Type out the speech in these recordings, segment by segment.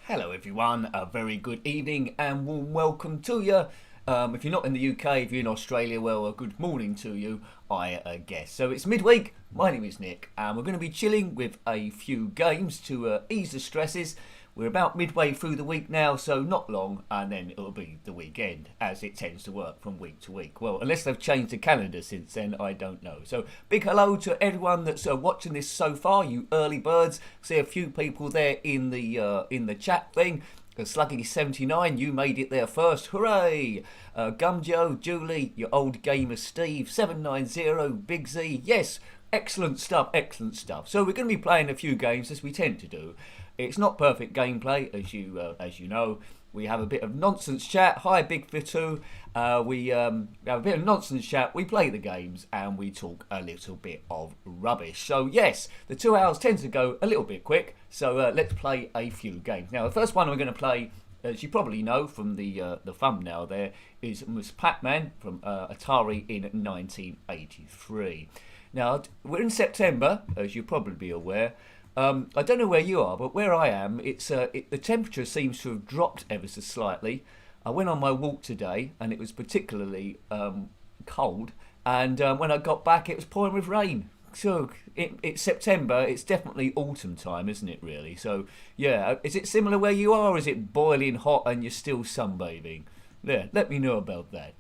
Hello everyone, a very good evening and warm welcome to you. If you're not in the UK, if you're in Australia, well, a good morning to you, I guess. So it's midweek, my name is Nick, and we're going to be chilling with a few games to ease the stresses. We're about midway through the week now, so not long, and then it'll be the weekend, as it tends to work from week to week. Well, unless they've changed the calendar since then, I don't know. So big hello to everyone that's watching this so far, you early birds. See a few people there in the chat thing. Sluggy79, you made it there first, hooray! Gumjo, Julie, your old gamer Steve, 790, Big Z, yes, excellent stuff, excellent stuff. So we're going to be playing a few games as we tend to do. It's not perfect gameplay, as you know. We have a bit of nonsense chat. Hi, Big Fitu. We have a bit of nonsense chat. We play the games and we talk a little bit of rubbish. So yes, the 2 hours tend to go a little bit quick. So let's play a few games. Now, the first one we're going to play, as you probably know from the thumbnail there, is Pac-Man from Atari in 1983. Now, we're in September, as you'll probably be aware. I don't know where you are, but where I am, the temperature seems to have dropped ever so slightly. I went on my walk today, and it was particularly cold. And when I got back, it was pouring with rain. So it's September. It's definitely autumn time, isn't it? Really. So yeah, is it similar where you are? Or is it boiling hot and you're still sunbathing? Yeah, let me know about that.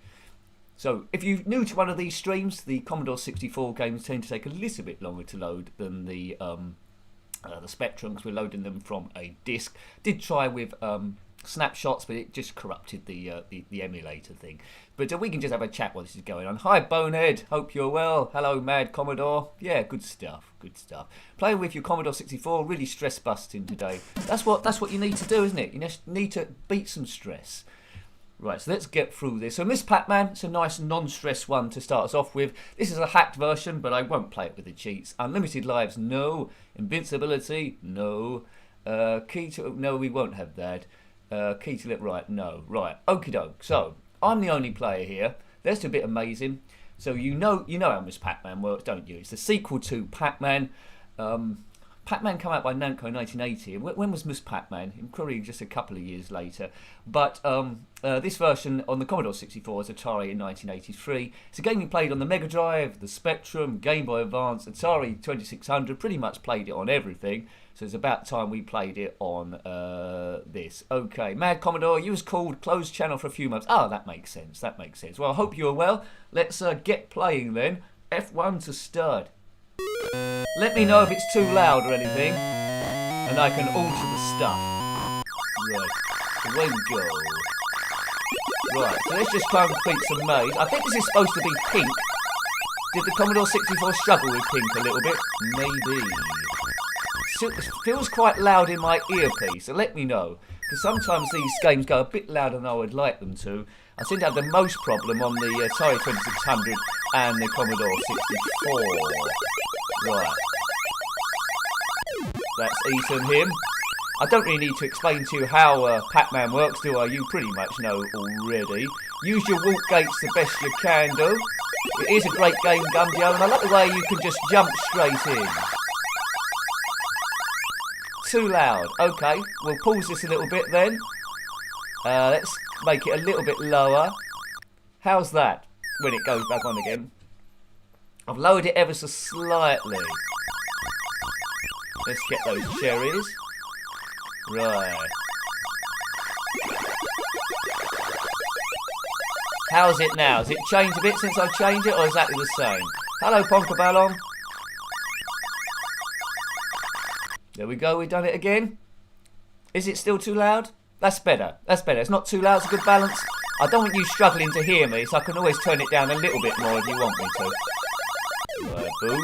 So, if you're new to one of these streams, the Commodore 64 games tend to take a little bit longer to load than the Spectrum, because we're loading them from a disc. Did try with snapshots, but it just corrupted the emulator thing. But we can just have a chat while this is going on. Hi Bonehead, hope you're well. Hello Mad Commodore. Yeah, good stuff, good stuff. Playing with your Commodore 64, really stress busting today. That's what you need to do, isn't it? You need to beat some stress. Right, so let's get through this. So Miss Pac-Man, it's a nice non-stress one to start us off with. This is a hacked version, but I won't play it with the cheats. Unlimited lives, no. Invincibility, no. Key to... No, we won't have that. Key to... Right, no. Right, okie doke. So, I'm the only player here. That's a bit amazing. So you know how Miss Pac-Man works, don't you? It's the sequel to Pac-Man. Pac-Man came out by Namco in 1980. When was Miss Pac-Man? Probably just a couple of years later. But this version on the Commodore 64 is Atari in 1983. It's a game we played on the Mega Drive, the Spectrum, Game Boy Advance, Atari 2600. Pretty much played it on everything. So it's about time we played it on this. Okay, Mad Commodore, you was called closed channel for a few months. Oh, that makes sense. That makes sense. Well, I hope you're well. Let's get playing then. F1 to start. Let me know if it's too loud or anything, and I can alter the stuff. Right, away we go. Right, so let's just try and complete some maze. I think this is supposed to be pink. Did the Commodore 64 struggle with pink a little bit? Maybe. So it feels quite loud in my earpiece, so let me know. Because sometimes these games go a bit louder than I would like them to. I seem to have the most problem on the Atari 2600 and the Commodore 64. Right. Let's eat him. I don't really need to explain to you how Pac-Man works, do I? You pretty much know already. Use your walk gates the best you can do. It is a great game, Gumjo, and I like the way you can just jump straight in. Too loud. Okay, we'll pause this a little bit then. Let's make it a little bit lower. How's that when it goes back on again? I've lowered it ever so slightly. Let's get those cherries. Right. How's it now? Has it changed a bit since I've changed it, or exactly the same? Hello, Ponka Ballon. There we go, we've done it again. Is it still too loud? That's better. That's better. It's not too loud, it's a good balance. I don't want you struggling to hear me, so I can always turn it down a little bit more if you want me to. Right, boom.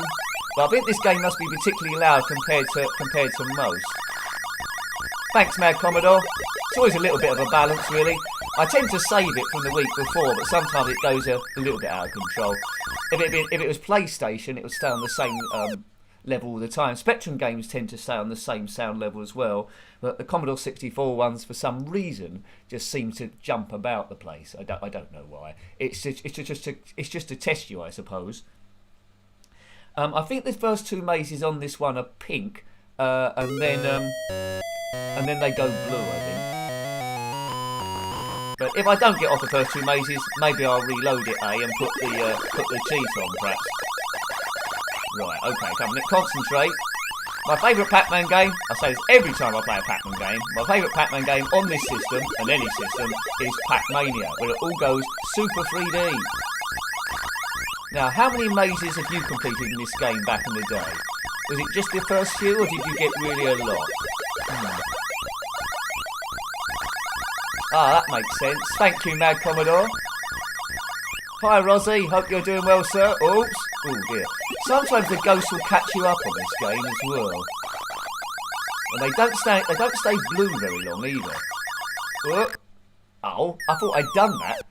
But I think this game must be particularly loud compared to most. Thanks, Mad Commodore. It's always a little bit of a balance, really. I tend to save it from the week before, but sometimes it goes a little bit out of control. If it was PlayStation, it would stay on the same level all the time. Spectrum games tend to stay on the same sound level as well, but the Commodore 64 ones, for some reason, just seem to jump about the place. I don't know why. It's just to test you, I suppose. I think the first two mazes on this one are pink, and then and then they go blue, I think. But if I don't get off the first two mazes, maybe I'll reload it, and put the cheese on, perhaps. Right, okay, come on, concentrate. My favourite Pac-Man game, I say this every time I play a Pac-Man game, my favourite Pac-Man game on this system, and any system, is Pac-Mania, where it all goes super 3D. Now, how many mazes have you completed in this game back in the day? Was it just the first few, or did you get really a lot? Ah, that makes sense. Thank you, Mad Commodore. Hi, Rozzy. Hope you're doing well, sir. Oops. Oh, dear. Sometimes the ghosts will catch you up on this game as well. And they don't stay blue very long either. Oh, I thought I'd done that.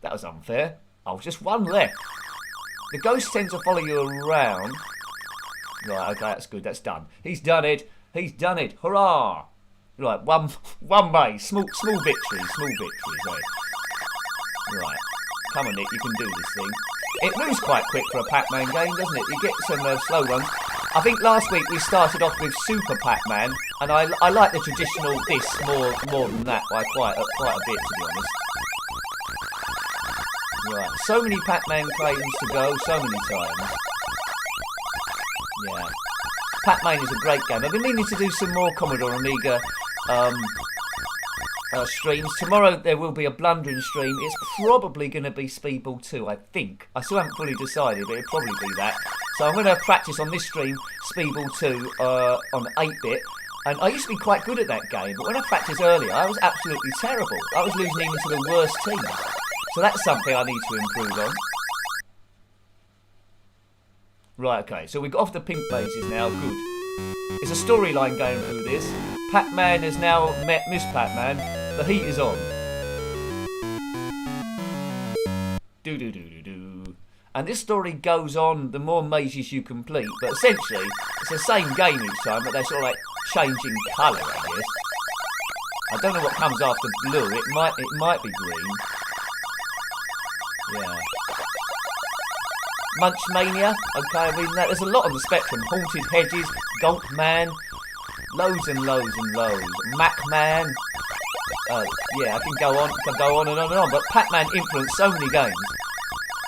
That was unfair. Oh, just one left. The ghosts tend to follow you around. Right, okay, that's good. That's done. He's done it. He's done it. Hurrah! Right, one maze. Small victories. Small victories, eh? Right. Come on, Nick, you can do this thing. It moves quite quick for a Pac-Man game, doesn't it? You get some slow ones. I think last week we started off with Super Pac-Man, and I like the traditional this more than that by quite a bit, to be honest. Right, so many Pac-Man claims to go, so many times. Yeah. Pac-Man is a great game. I've been meaning to do some more Commodore Amiga streams. Tomorrow there will be a blundering stream. It's probably going to be Speedball 2, I think. I still haven't fully decided, but it'll probably be that. So I'm going to practice on this stream Speedball 2 on 8-bit. And I used to be quite good at that game, but when I practiced earlier, I was absolutely terrible. I was losing even to the worst teams. So that's something I need to improve on. Right, okay, so we've got off the pink bases now, good. It's a storyline going through this. Pac-Man has now met Miss Pac-Man. The heat is on. Do-do-do-do-do. And this story goes on the more mazes you complete, but essentially, it's the same game each time, but they're sort of like changing colour, I guess. I don't know what comes after blue, it might be green. Yeah. Munch Mania, okay, I mean, there's a lot on the spectrum. Haunted Hedges, Gulp Man, loads and loads and loads. Pac-Man, yeah, I can go on and on and on. But Pac-Man influenced so many games.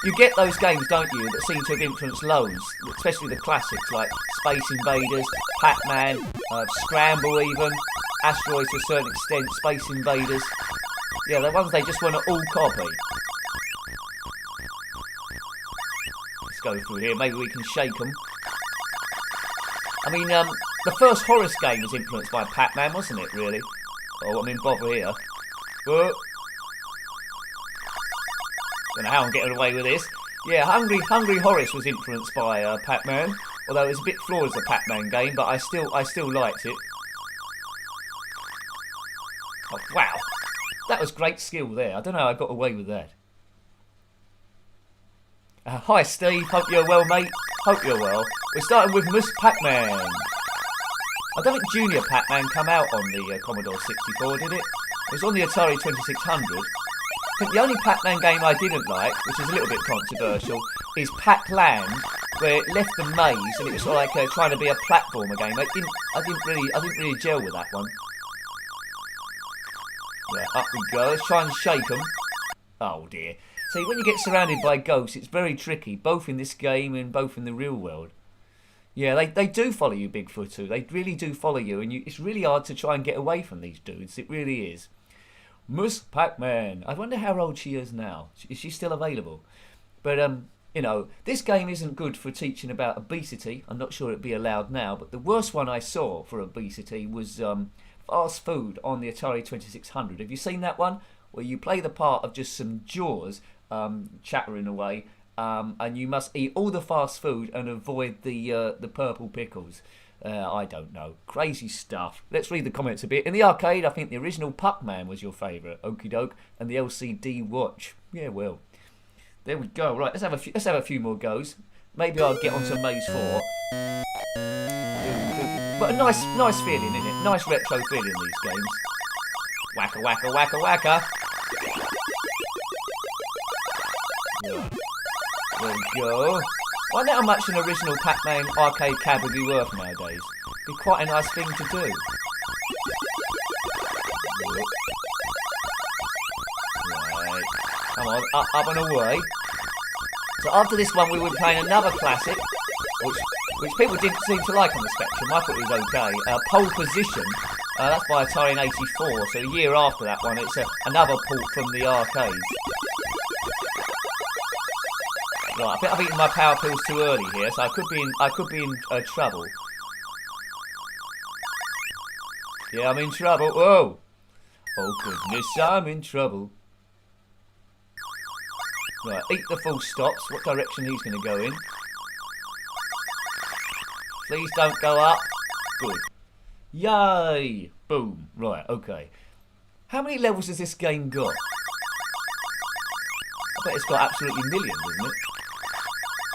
You get those games, don't you, that seem to have influenced loads, especially the classics like Space Invaders, Pac-Man, Scramble even, Asteroids to a certain extent, Space Invaders. Yeah, the ones they just want to all copy. Let's go through here, maybe we can shake them. I mean, the first Horus game was influenced by Pac-Man, wasn't it, really? Oh, I mean, Bovver here. Whoa. Don't know how I'm getting away with this. Yeah, Hungry Horus was influenced by Pac-Man, although it was a bit flawed as a Pac-Man game, but I still liked it. Oh, wow. That was great skill there. I don't know how I got away with that. Hi Steve, hope you're well, mate. Hope you're well. We're starting with Miss Pac-Man. I don't think Junior Pac-Man come out on the Commodore 64, did it? It was on the Atari 2600. I think the only Pac-Man game I didn't like, which is a little bit controversial, is Pac-Land, where it left the maze and it was sort of like trying to be a platformer game. I didn't really gel with that one. Yeah, up we go. Let's try and shake them. Oh dear. See, when you get surrounded by ghosts, it's very tricky, both in this game and both in the real world. Yeah, they do follow you, Bigfoot, too. They really do follow you, and it's really hard to try and get away from these dudes. It really is. Miss Pac-Man. I wonder how old she is now. Is she still available? But, you know, this game isn't good for teaching about obesity. I'm not sure it'd be allowed now, but the worst one I saw for obesity was fast food on the Atari 2600. Have you seen that one? Where you play the part of just some jaws chattering away, and you must eat all the fast food and avoid the purple pickles. I don't know. Crazy stuff. Let's read the comments a bit. In the arcade, I think the original Pac-Man was your favourite. Okie doke. And the LCD watch. Yeah, well. There we go. Right, let's have a few more goes. Maybe I'll get onto Maze 4. But a nice feeling, isn't it? Nice retro feeling in these games. Wacka, wacka, wacka, wacka. Yeah. There we go. Wonder how much an original Pac-Man arcade cab would be worth nowadays. Be quite a nice thing to do. Come on, up and away. So after this one, we were playing another classic, which people didn't seem to like on the Spectrum. I thought it was okay. Pole Position. That's by Atari in '84. So a year after that one, it's another port from the arcades. Right, I think I've eaten my power pills too early here, so I could be in trouble. Yeah, I'm in trouble. Whoa! Oh goodness, I'm in trouble. Right, eat the full stops. What direction he's going to go in? Please don't go up. Good. Yay! Boom. Right, okay. How many levels has this game got? I bet it's got absolutely millions, isn't it?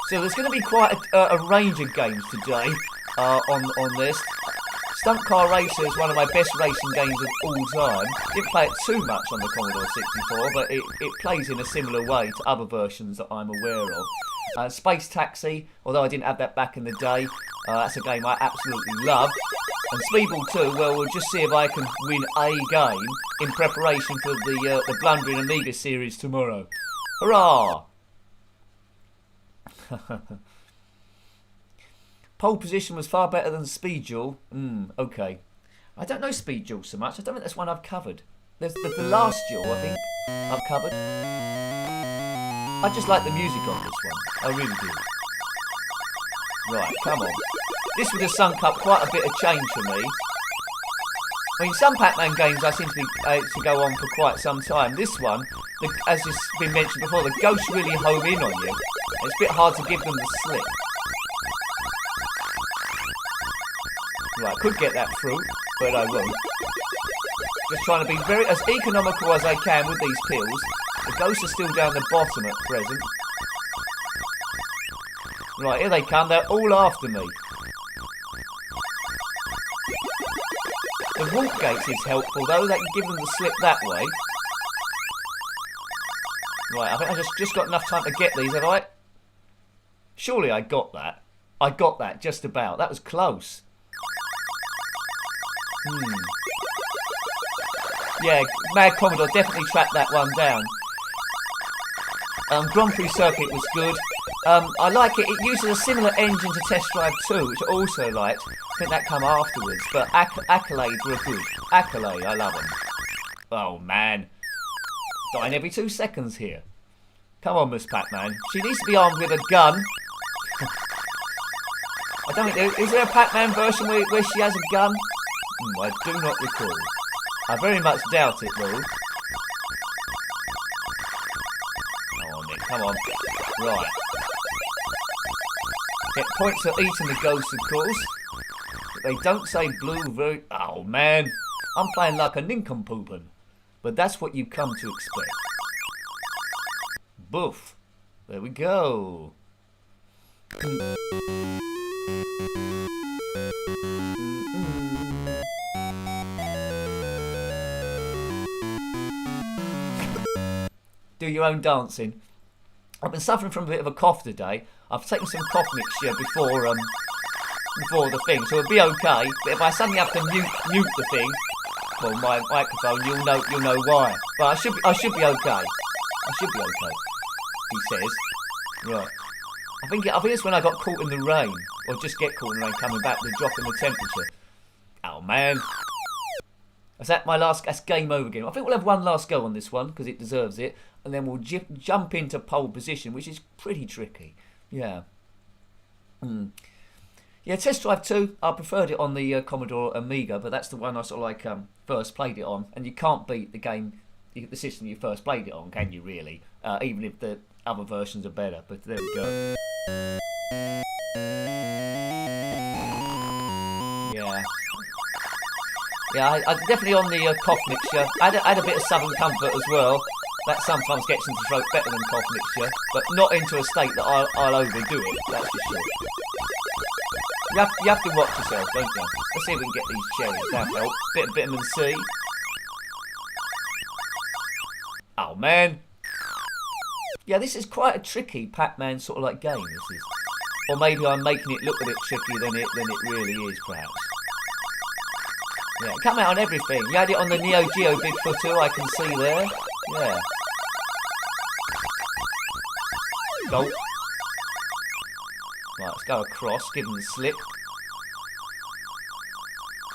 So there's going to be quite a range of games today on this. Stunt Car Racer is one of my best racing games of all time. Didn't play it too much on the Commodore 64, but it plays in a similar way to other versions that I'm aware of. Space Taxi, although I didn't have that back in the day, that's a game I absolutely love. And Speedball 2, well, we'll just see if I can win a game in preparation for the Blundering Amiga series tomorrow. Hurrah! Pole Position was far better than Speed Duel. Okay. I don't know Speed Duel so much. I don't think that's one I've covered. There's the last duel, I think, I've covered. I just like the music on this one. I really do. Right, come on. This would have sunk up quite a bit of change for me. I mean, some Pac-Man games I seem to be to go on for quite some time. This one, as has been mentioned before, the ghosts really home in on you. It's a bit hard to give them the slip. Right, could get that through, but I won't. Just trying to be as economical as I can with these pills. The ghosts are still down the bottom at present. Right, here they come. They're all after me. The warp gates is helpful, though. They can give them the slip that way. Right, I think I just got enough time to get these, have I? Surely I got that. I got that, just about. That was close. Yeah, Mad Commodore definitely tracked that one down. Grand Prix Circuit was good. I like it. It uses a similar engine to Test Drive 2, which I also liked. I think that came afterwards. But Accolade were good. Accolade, I love them. Oh, man. Dying every 2 seconds here. Come on, Miss Pac-Man. She needs to be armed with a gun. I don't think is there a Pac-Man version where she has a gun? I do not recall. I very much doubt it, though. Come on, Nick, come on. Right. Get points for eating the ghosts, of course. But they don't say blue very... Oh, man. I'm playing like a nincompoopin'. But that's what you come to expect. Boof. There we go. Do your own dancing. I've been suffering from a bit of a cough today. I've taken some cough mixture before the thing, so it'll be okay. But if I suddenly have to mute the thing, well, my microphone, you'll know why. But I should be okay. I should be okay. He says. Right. I think it's when I got caught in the rain, or just get caught in the rain coming back, the drop in the temperature. Oh man. Is that my last? That's game over again. I think we'll have one last go on this one because it deserves it, and then we'll jump into pole position, which is pretty tricky. Yeah. Yeah, Test Drive 2. I preferred it on the Commodore Amiga, but that's the one I sort of like first played it on, and you can't beat the game, the system you first played it on, can you? Really? Even if the other versions are better. But there we go. Yeah. Yeah, I definitely on the cough mixture. I had a bit of Southern Comfort as well. That sometimes gets into throat better than cough mixture, but not into a state that I'll overdo it, that's for sure. You have to watch yourself, don't you? Let's see if we can get these cherries, that'll help. Bit of vitamin C. Oh, man. Yeah, this is quite a tricky Pac-Man sort of like game, this is. Or maybe I'm making it look a bit trickier than it really is, perhaps. Yeah, it came out on everything. You had it on the Neo Geo Bigfoot 2, I can see there. Yeah. go. Right, let's go across. Give him the slip.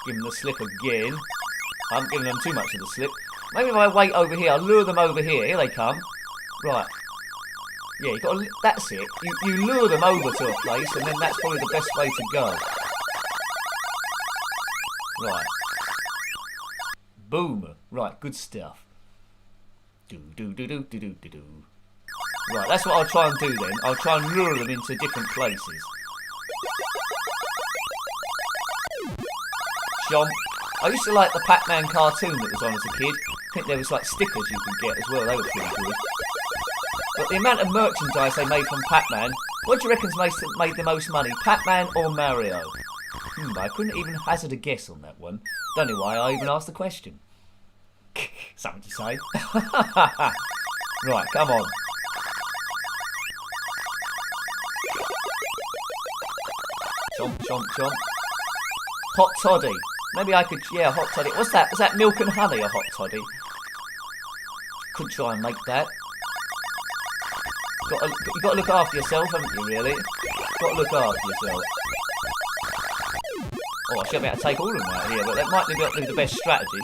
Give him the slip again. I haven't given them too much of the slip. Maybe if I wait over here, I'll lure them over here. Here they come. Right. Yeah, you got to, that's it. You lure them over to a place, and then that's probably the best way to go. Right. Boom. Right, good stuff. Do do do do do do do do. Right, that's what I'll try and do then. I'll try and lure them into different places. Jump. I used to like the Pac-Man cartoon that was on as a kid. I think there was like stickers you could get as well. They were pretty good. But the amount of merchandise they made from Pac-Man, what do you reckon's made the most money? Pac-Man or Mario? I couldn't even hazard a guess on that one. Don't know why I even asked the question. Something to say. Right, come on. Chomp, chomp, chomp. Hot toddy. Maybe I could, yeah, hot toddy. What's that? Is that milk and honey, a hot toddy? Could try and make that. You've got to look after yourself, haven't you, really? Got to look after yourself. Oh, I should be able to take all of them out here, but that might not be the best strategy.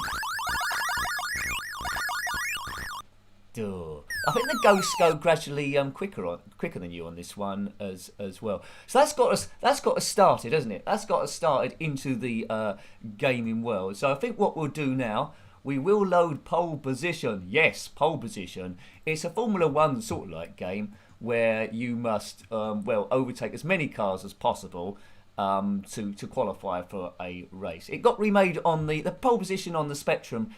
Duh. I think the ghosts go gradually quicker than you on this one as well. So that's got us started, hasn't it? That's got us started into the gaming world. So I think what we'll do now, we will load pole position. Yes, pole position. It's a Formula 1 sort of like game where you must overtake as many cars as possible to qualify for a race. It got remade on the pole position on the Spectrum.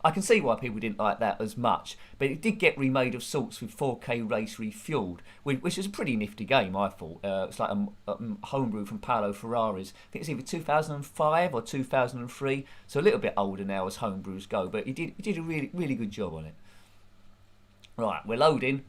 I can see why people didn't like that as much, but it did get remade of sorts with 4K race refueled, which is a pretty nifty game, I thought. It's like a homebrew from Paolo Ferrari's. I think it's either 2005 or 2003, so a little bit older now as homebrews go, but he did a really, really good job on it. Right, we're loading.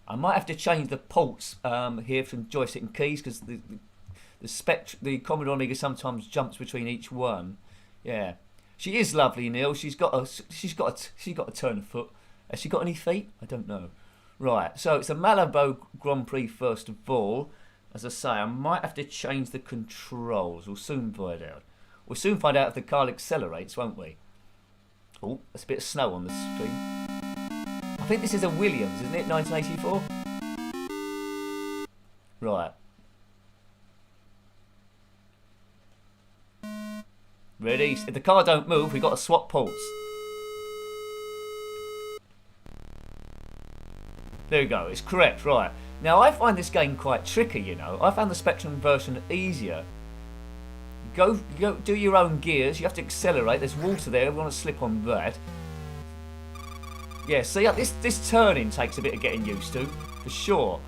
I might have to change the ports here from joystick and keys because the Commodore Amiga sometimes jumps between each one. Yeah. She is lovely, Neil. She's got a turn of foot. Has she got any feet? I don't know. Right, so it's a Malibu Grand Prix first of all. As I say, I might have to change the controls. We'll soon find out. We'll soon find out if the car accelerates, won't we? Oh, there's a bit of snow on the screen. I think this is a Williams, isn't it? 1984. Right. Ready? If the car don't move, we've got to swap ports. There we go, it's correct, right. Now, I find this game quite tricky, you know. I found the Spectrum version easier. Go do your own gears, you have to accelerate, there's water there, we want to slip on that. Yeah, see, this turning takes a bit of getting used to, for sure.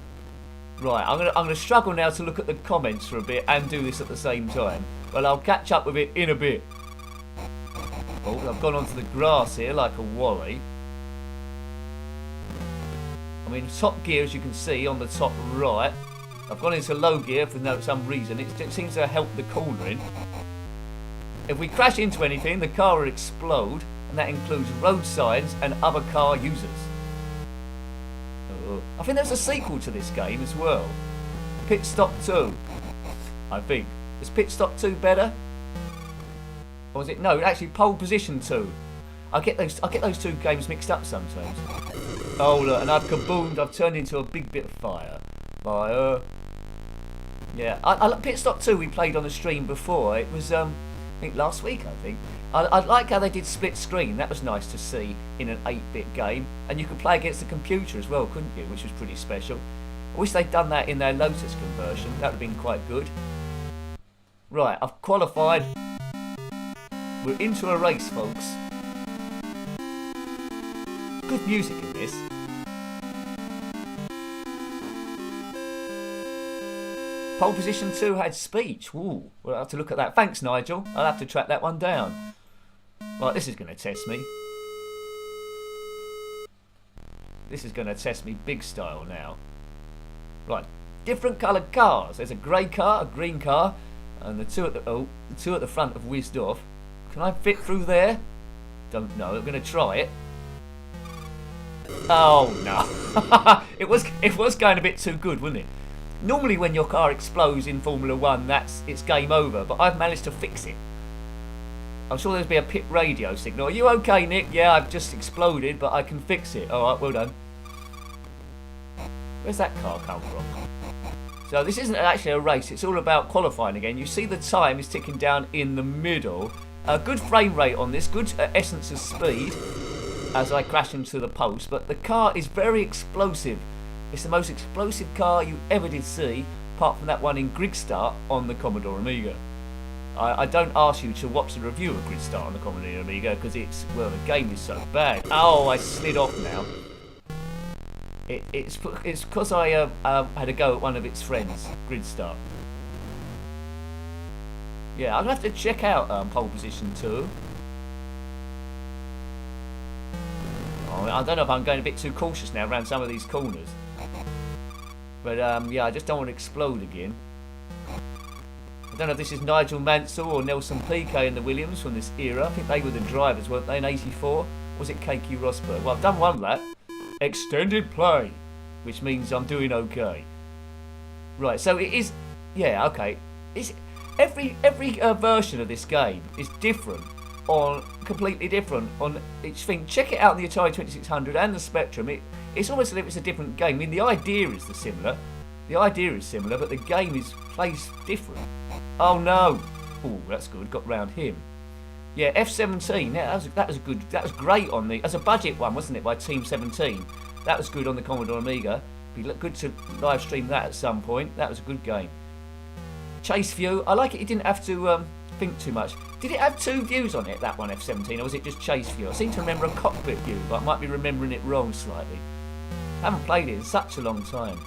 Right, I'm gonna struggle now to look at the comments for a bit and do this at the same time. Well, I'll catch up with it in a bit. Oh, I've gone onto the grass here like a wally. I'm in top gear, as you can see, on the top right. I've gone into low gear for some reason. It seems to help the cornering. If we crash into anything, the car will explode, and that includes road signs and other car users. I think there's a sequel to this game as well. Pit Stop 2, I think. Is Pit Stop 2 better? Or was it? No, actually Pole Position 2. I get those two games mixed up sometimes. Oh look, and I've kaboomed, I've turned into a big bit of fire. Fire. Yeah, Pit Stop 2 we played on the stream before. It was I think last week, I think. I like how they did split screen. That was nice to see in an 8-bit game. And you could play against the computer as well, couldn't you? Which was pretty special. I wish they'd done that in their Lotus conversion. That would have been quite good. Right, I've qualified. We're into a race, folks. Good music in this. Pole Position 2 had speech. Ooh, we'll have to look at that. Thanks, Nigel. I'll have to track that one down. Right, this is going to test me. This is going to test me big style now. Right, different coloured cars. There's a grey car, a green car, and the two at the front have whizzed off. Can I fit through there? Don't know. I'm going to try it. Oh no. it was going a bit too good, wasn't it? Normally when your car explodes in Formula 1, it's game over, but I've managed to fix it. I'm sure there'll be a pit radio signal. Are you okay, Nick? Yeah, I've just exploded, but I can fix it. Alright, well done. Where's that car come from? So this isn't actually a race, it's all about qualifying again. You see the time is ticking down in the middle. Good frame rate on this, good essence of speed as I crash into the post, but the car is very explosive. It's the most explosive car you ever did see, apart from that one in Grid Start on the Commodore Amiga. I don't ask you to watch the review of Grid Start on the Commodore Amiga because the game is so bad. Oh, I slid off now. It's because I had a go at one of its friends, Grid Start. Yeah, I'm going to have to check out pole position 2. Oh, I don't know if I'm going a bit too cautious now around some of these corners. But yeah, I just don't want to explode again. I don't know if this is Nigel Mansell or Nelson Piquet in the Williams from this era. I think they were the drivers, weren't they, in 84? Or was it KQ Rosberg? Well, I've done one lap. Extended play, which means I'm doing okay. Right, so it is... Yeah, okay. Every version of this game is different, completely different on each thing. Check it out on the Atari 2600 and the Spectrum. It's almost as if it's a different game. I mean, the idea is similar. The idea is similar, but the game plays different. Oh no! Oh, that's good. Got round him. Yeah, F17. Yeah, that was good. That was great on the as a budget one, wasn't it? By Team 17. That was good on the Commodore Amiga. Be good to live stream that at some point. That was a good game. Chase view. I like it. You didn't have to think too much. Did it have 2 views on it? That one, F17, or was it just chase view? I seem to remember a cockpit view, but I might be remembering it wrong slightly. I haven't played it in such a long time.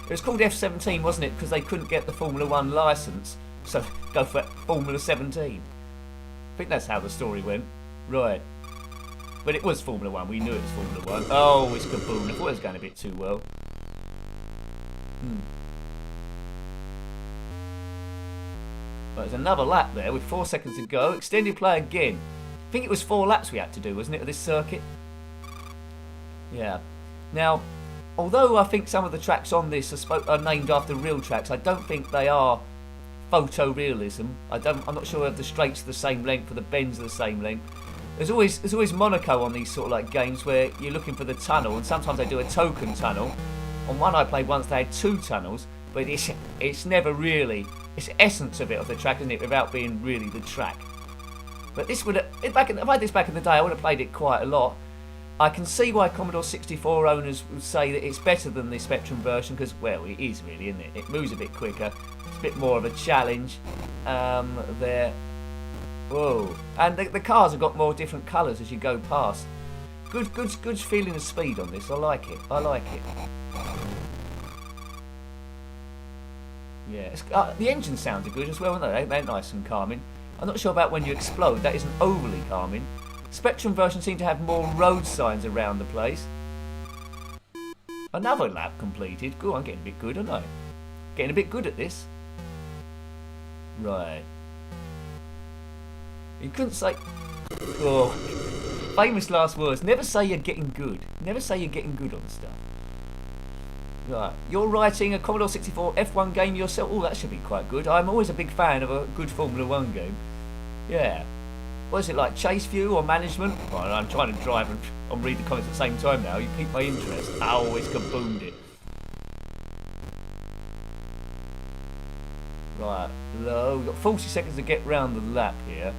It was called F17, wasn't it? Because they couldn't get the Formula 1 licence, so go for Formula 17. I think that's how the story went. Right. But it was Formula 1, we knew it was Formula 1. Oh, it's kaboom. I thought it was going a bit too well. Right, there's another lap there with 4 seconds to go. Extended play again. I think it was 4 laps we had to do, wasn't it, of this circuit? Yeah. Now, although I think some of the tracks on this are named after real tracks, I don't think they are photorealism. I'm not sure if the straights are the same length or the bends are the same length. There's always Monaco on these sort of like games where you're looking for the tunnel, and sometimes they do a token tunnel. On one I played once, they had 2 tunnels, but it's never really. It's the essence of it, of the track, isn't it, without being really the track. But this if I had this back in the day, I would have played it quite a lot. I can see why Commodore 64 owners would say that it's better than the Spectrum version, because, well, it is really, isn't it? It moves a bit quicker. It's a bit more of a challenge there. Whoa. And the cars have got more different colours as you go past. Good feeling of speed on this. I like it. Yeah. The engine sounds are good as well, aren't they? They're nice and calming. I'm not sure about when you explode. That isn't overly calming. Spectrum version seemed to have more road signs around the place. Another lap completed. Good, I'm getting a bit good, aren't I? Getting a bit good at this. Right. You couldn't say... Oh, famous last words. Never say you're getting good. Never say you're getting good on stuff. Right. You're writing a Commodore 64 F1 game yourself. Oh, that should be quite good. I'm always a big fan of a good Formula 1 game. Yeah. What is it like, chase view or management? Well, I'm trying to drive and read the comments at the same time now. You pique my interest. Oh, it's kaboomed it. Right, low. We've got 40 seconds to get round the lap here.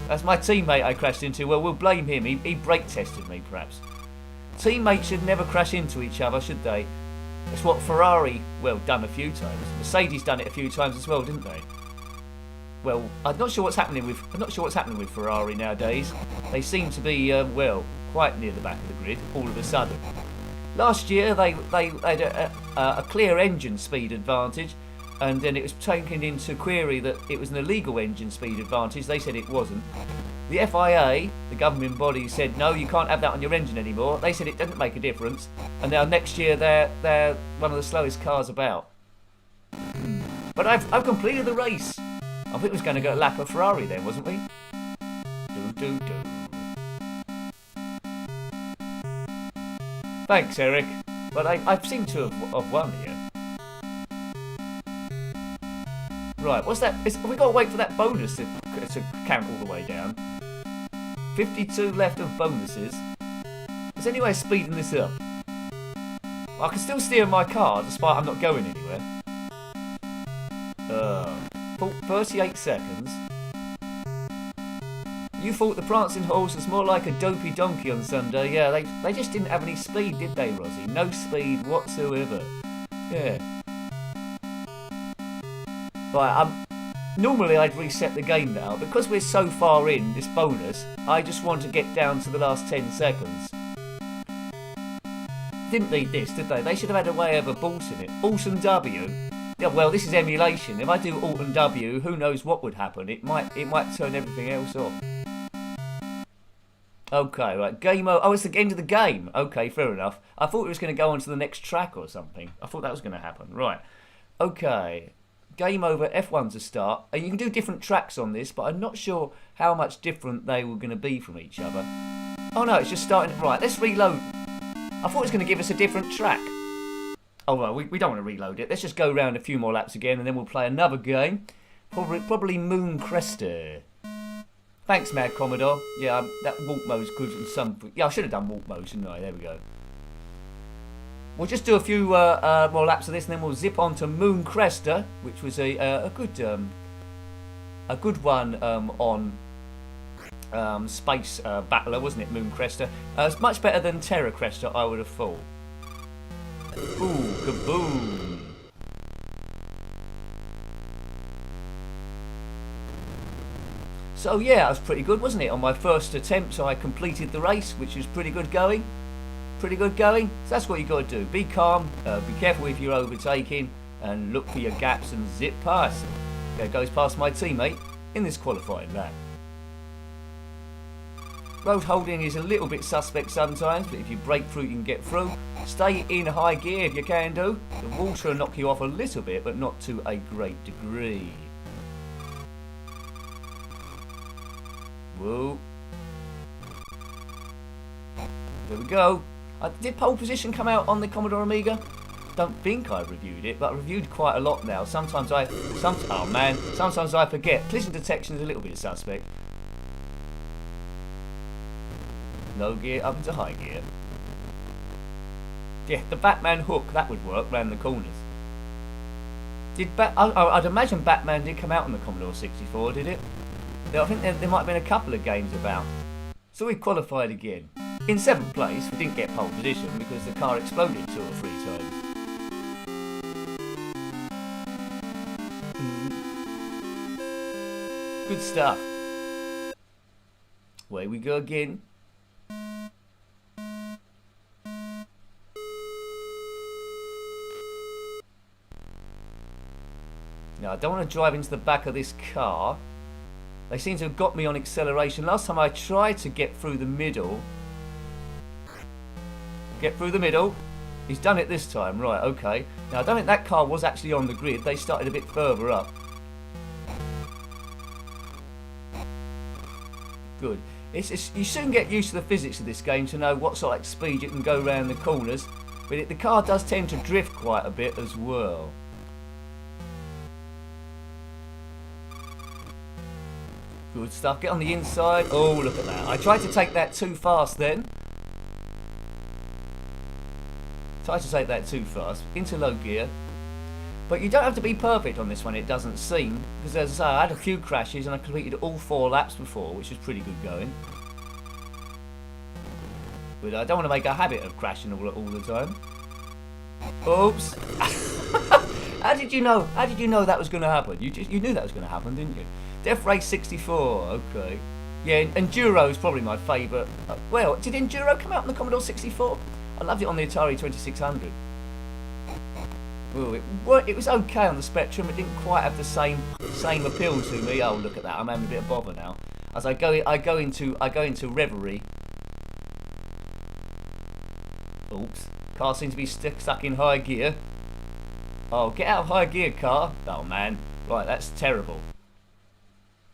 That's my teammate I crashed into. Well, we'll blame him. He brake tested me, perhaps. Teammates should never crash into each other, should they? It's what Ferrari, well, done a few times. Mercedes done it a few times as well, didn't they? Well, I'm not sure what's happening with Ferrari nowadays. They seem to be well, quite near the back of the grid all of a sudden. Last year they had a clear engine speed advantage, and then it was taken into query that it was an illegal engine speed advantage. They said it wasn't. The FIA, the government body, said no, you can't have that on your engine anymore. They said it doesn't make a difference, and now next year they're one of the slowest cars about. But I've completed the race. I think we was going to go lap of Ferrari then, wasn't we? do. Thanks, Eric. But I seem to have won here. Right, what's that? We got to wait for that bonus to count all the way down. 52 left of bonuses. Is there any way of speeding this up? I can still steer my car despite I'm not going anywhere. 38 seconds. You thought the prancing horse was more like a dopey donkey on Sunday. Yeah, they just didn't have any speed, did they, Rosie? No speed whatsoever. Yeah. Right, normally I'd reset the game now. Because we're so far in this bonus, I just want to get down to the last 10 seconds. Didn't need this, did they? They should have had a way of aborting it. Alt and W. Yeah, well, this is emulation. If I do Alt and W, who knows what would happen? It might turn everything else off. Okay, right. Game over. Oh, it's the end of the game. Okay, fair enough. I thought it was going to go on to the next track or something. I thought that was going to happen. Right. Okay. Game over. F1 to start. And you can do different tracks on this, but I'm not sure how much different they were going to be from each other. Oh, no, it's just starting. Right, let's reload. I thought it was going to give us a different track. Oh, well, we don't want to reload it. Let's just go around a few more laps again, and then we'll play another game. Probably Moon Cresta. Thanks, Mad Commodore. Yeah, that walk mode's good and some... Yeah, I should have done walk mode, shouldn't I? There we go. We'll just do a few more laps of this, and then we'll zip on to Moon Cresta, which was a good one on Space Battler, wasn't it? Moon Cresta. It's much better than Terra Cresta, I would have thought. Ooh, kaboom! So yeah, that was pretty good, wasn't it? On my first attempt, I completed the race, which was pretty good going. Pretty good going. So that's what you got to do. Be calm, be careful if you're overtaking, and look for your gaps and zip past. There goes past my teammate in this qualifying lap. Road holding is a little bit suspect sometimes, but if you break through, you can get through. Stay in high gear if you can do. The water will knock you off a little bit, but not to a great degree. Whoa. There we go. Did pole position come out on the Commodore Amiga? Don't think I reviewed it, but I reviewed quite a lot now. Sometimes I forget. Collision detection is a little bit suspect. Low gear up into high gear. Yeah, the Batman hook, that would work round the corners. I'd imagine Batman did come out on the Commodore 64, did it? I think there might have been a couple of games about. So we qualified again. In 7th place, we didn't get pole position because the car exploded 2 or 3 times. Good stuff. Away we go again. Now, I don't want to drive into the back of this car. They seem to have got me on acceleration. Last time I tried to get through the middle. Get through the middle. He's done it this time. Right, okay. Now, I don't think that car was actually on the grid. They started a bit further up. Good. You soon get used to the physics of this game to know what sort of speed you can go around the corners. But the car does tend to drift quite a bit as well. Good stuff. Get on the inside. Oh, look at that. I tried to take that too fast then. Tried to take that too fast. Into low gear. But you don't have to be perfect on this one, it doesn't seem. Because as I say, I had a few crashes and I completed all 4 laps before, which was pretty good going. But I don't want to make a habit of crashing all the time. Oops. How did you know? How did you know that was going to happen? You knew that was going to happen, didn't you? Death Race 64, okay. Yeah, Enduro is probably my favourite. Well, did Enduro come out on the Commodore 64? I loved it on the Atari 2600. Well, it was okay on the Spectrum. It didn't quite have the same appeal to me. Oh, look at that! I'm having a bit of bother now. As I go into reverie. Oops, car seems to be stuck in high gear. Oh, get out of high gear, car! Oh man, right, that's terrible.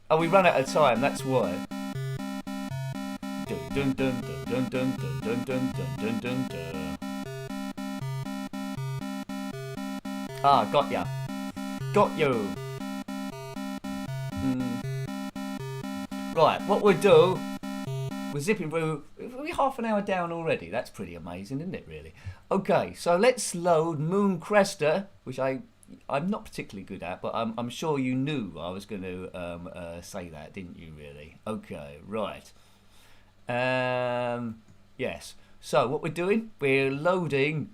Oh, we run out of time. That's why. dun dun dun dun dun dun dun dun dun dun. Ah, got ya. Got you. Right, what we'll do, we're zipping through, we're half an hour down already. That's pretty amazing, isn't it, really? Okay, so let's load Moon Cresta, which I'm not particularly good at, but I'm sure you knew I was going to say that, didn't you, really? Okay, right. Yes. So what we're doing, we're loading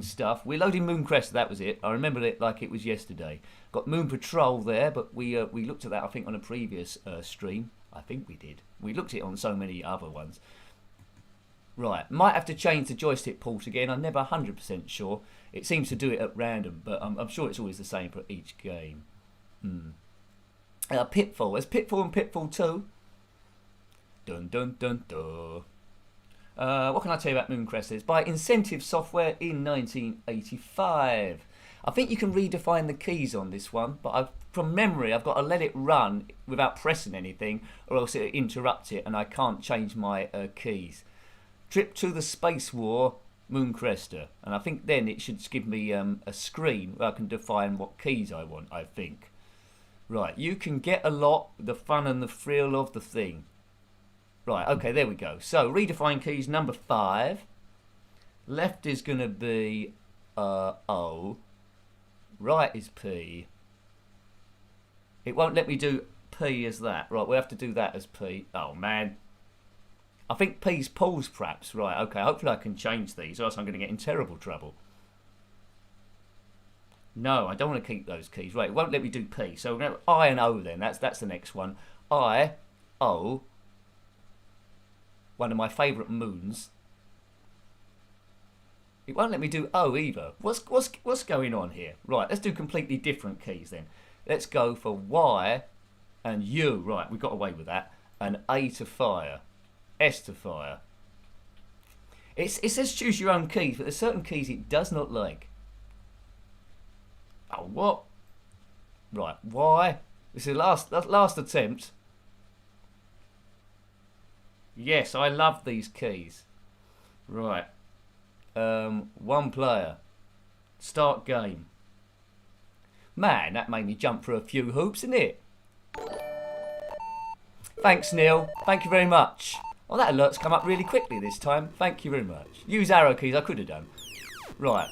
stuff. We're loading Moon Cresta, that was it. I remember it like it was yesterday. Got Moon Patrol there, but we looked at that, I think, on a previous stream. I think we did. We looked at it on so many other ones. Right, might have to change the joystick port again. I'm never 100% sure. It seems to do it at random, but I'm sure it's always the same for each game. Pitfall. There's Pitfall and Pitfall 2. Dun dun dun dun. What can I tell you about Moon Cresta? It's by Incentive Software in 1985. I think you can redefine the keys on this one, but from memory I've got to let it run without pressing anything, or else it'll interrupt it and I can't change my keys. Trip to the Space War, Moon Cresta, and I think then it should give me a screen where I can define what keys I want, I think. Right, you can get a lot, the fun and the thrill of the thing. Right, okay, there we go. So, redefine keys number 5. Left is going to be O. Right is P. It won't let me do P as that. Right, we'll have to do that as P. Oh, man. I think P's pause, perhaps. Right, okay, hopefully I can change these, or else I'm going to get in terrible trouble. No, I don't want to keep those keys. Right, it won't let me do P. So we're going to I and O then. That's the next one. I, O. One of my favourite moons. It won't let me do O either. What's going on here? Right, let's do completely different keys then. Let's go for Y and U. Right, we got away with that. And A to fire. S to fire. It says choose your own keys, but there's certain keys it does not like. Oh, what? Right, Y. This is the last attempt. Yes, I love these keys. Right. One player. Start game. Man, that made me jump through a few hoops, didn't it? Thanks, Neil. Thank you very much. Oh, that alert's come up really quickly this time. Thank you very much. Use arrow keys, I could have done. Right.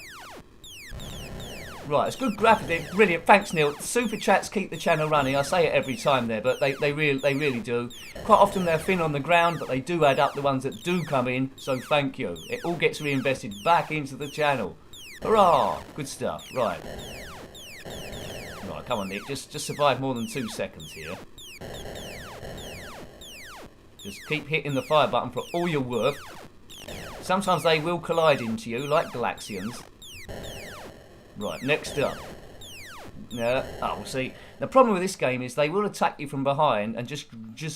Right, it's good graphics. Brilliant. Thanks, Neil. Super chats keep the channel running. I say it every time there, but they really do. Quite often they're thin on the ground, but they do add up, the ones that do come in. So thank you. It all gets reinvested back into the channel. Hurrah! Good stuff. Right. Right, come on, Nick. Just survive more than 2 seconds here. Just keep hitting the fire button for all you're worth. Sometimes they will collide into you, like Galaxians. Right, next up. Oh, see, the problem with this game is they will attack you from behind and just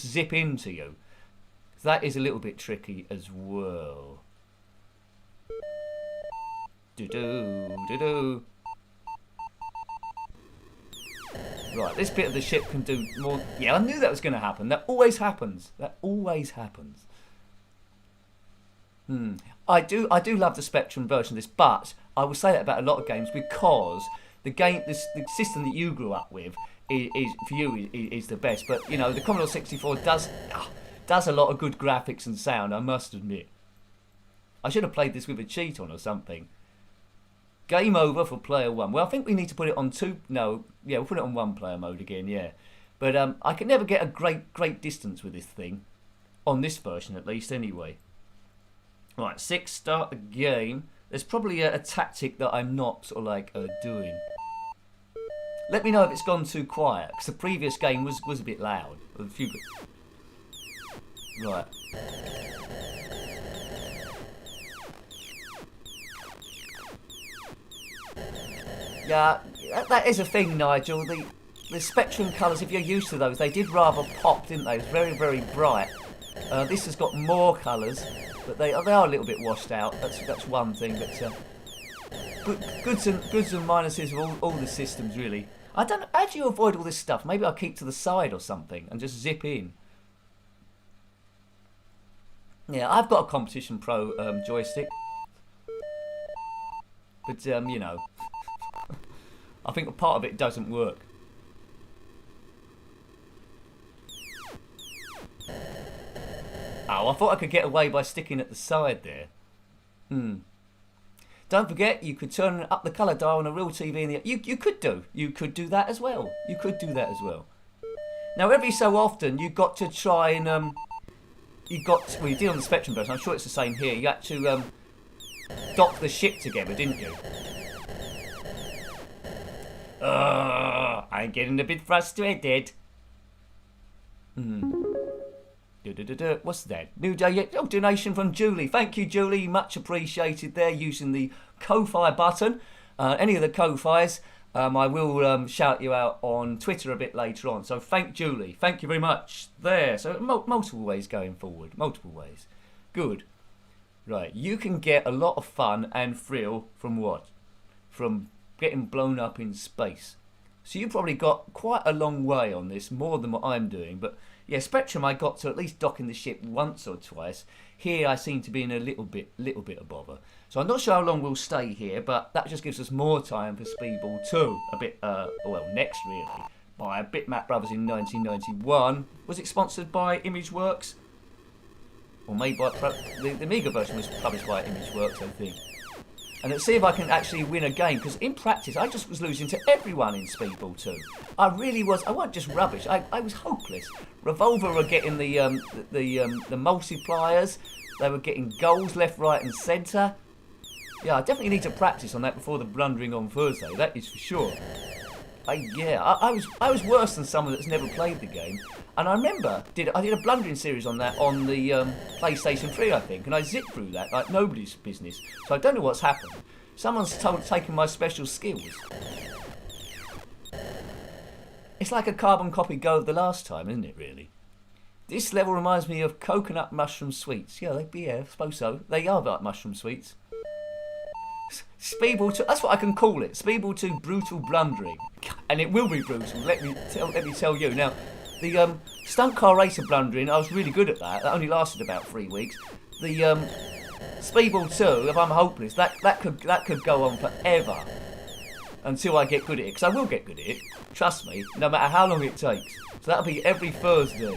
zip into you. That is a little bit tricky as well. Do-do. Right, this bit of the ship can do more. Yeah, I knew that was going to happen. That always happens. I do love the Spectrum version of this, but I will say that about a lot of games because the system that you grew up with is for you is the best. But you know, the Commodore 64 does a lot of good graphics and sound, I must admit. I should have played this with a cheat on or something. Game over for player 1. Well, I think we need to put it on 2. No, yeah, we'll put it on 1 player mode again. Yeah, but I can never get a great distance with this thing on this version, at least. Anyway. Right, 6, start the game. There's probably a tactic that I'm not sort of like doing. Let me know if it's gone too quiet, because the previous game was a bit loud. Right. Yeah, that is a thing, Nigel. The Spectrum colours, if you're used to those, they did rather pop, didn't they? It was very, very bright. This has got more colours, but they are a little bit washed out. That's one thing. But goods and minuses of all the systems, really. I don't know. How do you avoid all this stuff? Maybe I'll keep to the side or something and just zip in. Yeah, I've got a Competition Pro joystick. But, you know, I think a part of it doesn't work. Oh, I thought I could get away by sticking at the side there. Don't forget, you could turn up the colour dial on a real TV. You could do that as well. You could do that as well. Now, every so often, you got to try and well, you did on the Spectrum version. I'm sure it's the same here. You had to dock the ship together, didn't you? I'm getting a bit frustrated. What's that? New day. Oh, donation from Julie. Thank you, Julie. Much appreciated there, using the Ko-Fi button. Any of the Ko-Fis, I will shout you out on Twitter a bit later on. So thank Julie. Thank you very much there. So multiple ways going forward. Multiple ways. Good. Right. You can get a lot of fun and thrill from what? From getting blown up in space. So you probably got quite a long way on this, more than what I'm doing. But yeah, Spectrum, I got to at least docking the ship once or twice. Here I seem to be in a little bit of bother. So I'm not sure how long we'll stay here, but that just gives us more time for Speedball 2. A bit, well, next really, by Bitmap Brothers in 1991. Was it sponsored by Imageworks? Or made by, the Amiga version was published by Imageworks, I think. And let's see if I can actually win a game, because in practice I just was losing to everyone in Speedball 2. I really was. I wasn't just rubbish. I was hopeless. Revolver were getting the multipliers. They were getting goals left, right, and centre. Yeah, I definitely need to practice on that before the blundering on Thursday. That is for sure. I was worse than someone that's never played the game. And I remember I did a blundering series on that on the PlayStation 3, I think, and I zipped through that like nobody's business. So I don't know what's happened. Someone's taken my special skills. It's like a carbon copy go of the last time, isn't it, really? This level reminds me of coconut mushroom sweets. Yeah, I suppose so. They are like mushroom sweets. Speedball 2, that's what I can call it. Speedball 2 brutal blundering. And it will be brutal, let me tell you. Now, the stunt car racer blundering, I was really good at that. That only lasted about 3 weeks. The Speedball 2, if I'm hopeless, that could go on forever until I get good at it. Because I will get good at it, trust me, no matter how long it takes. So that'll be every Thursday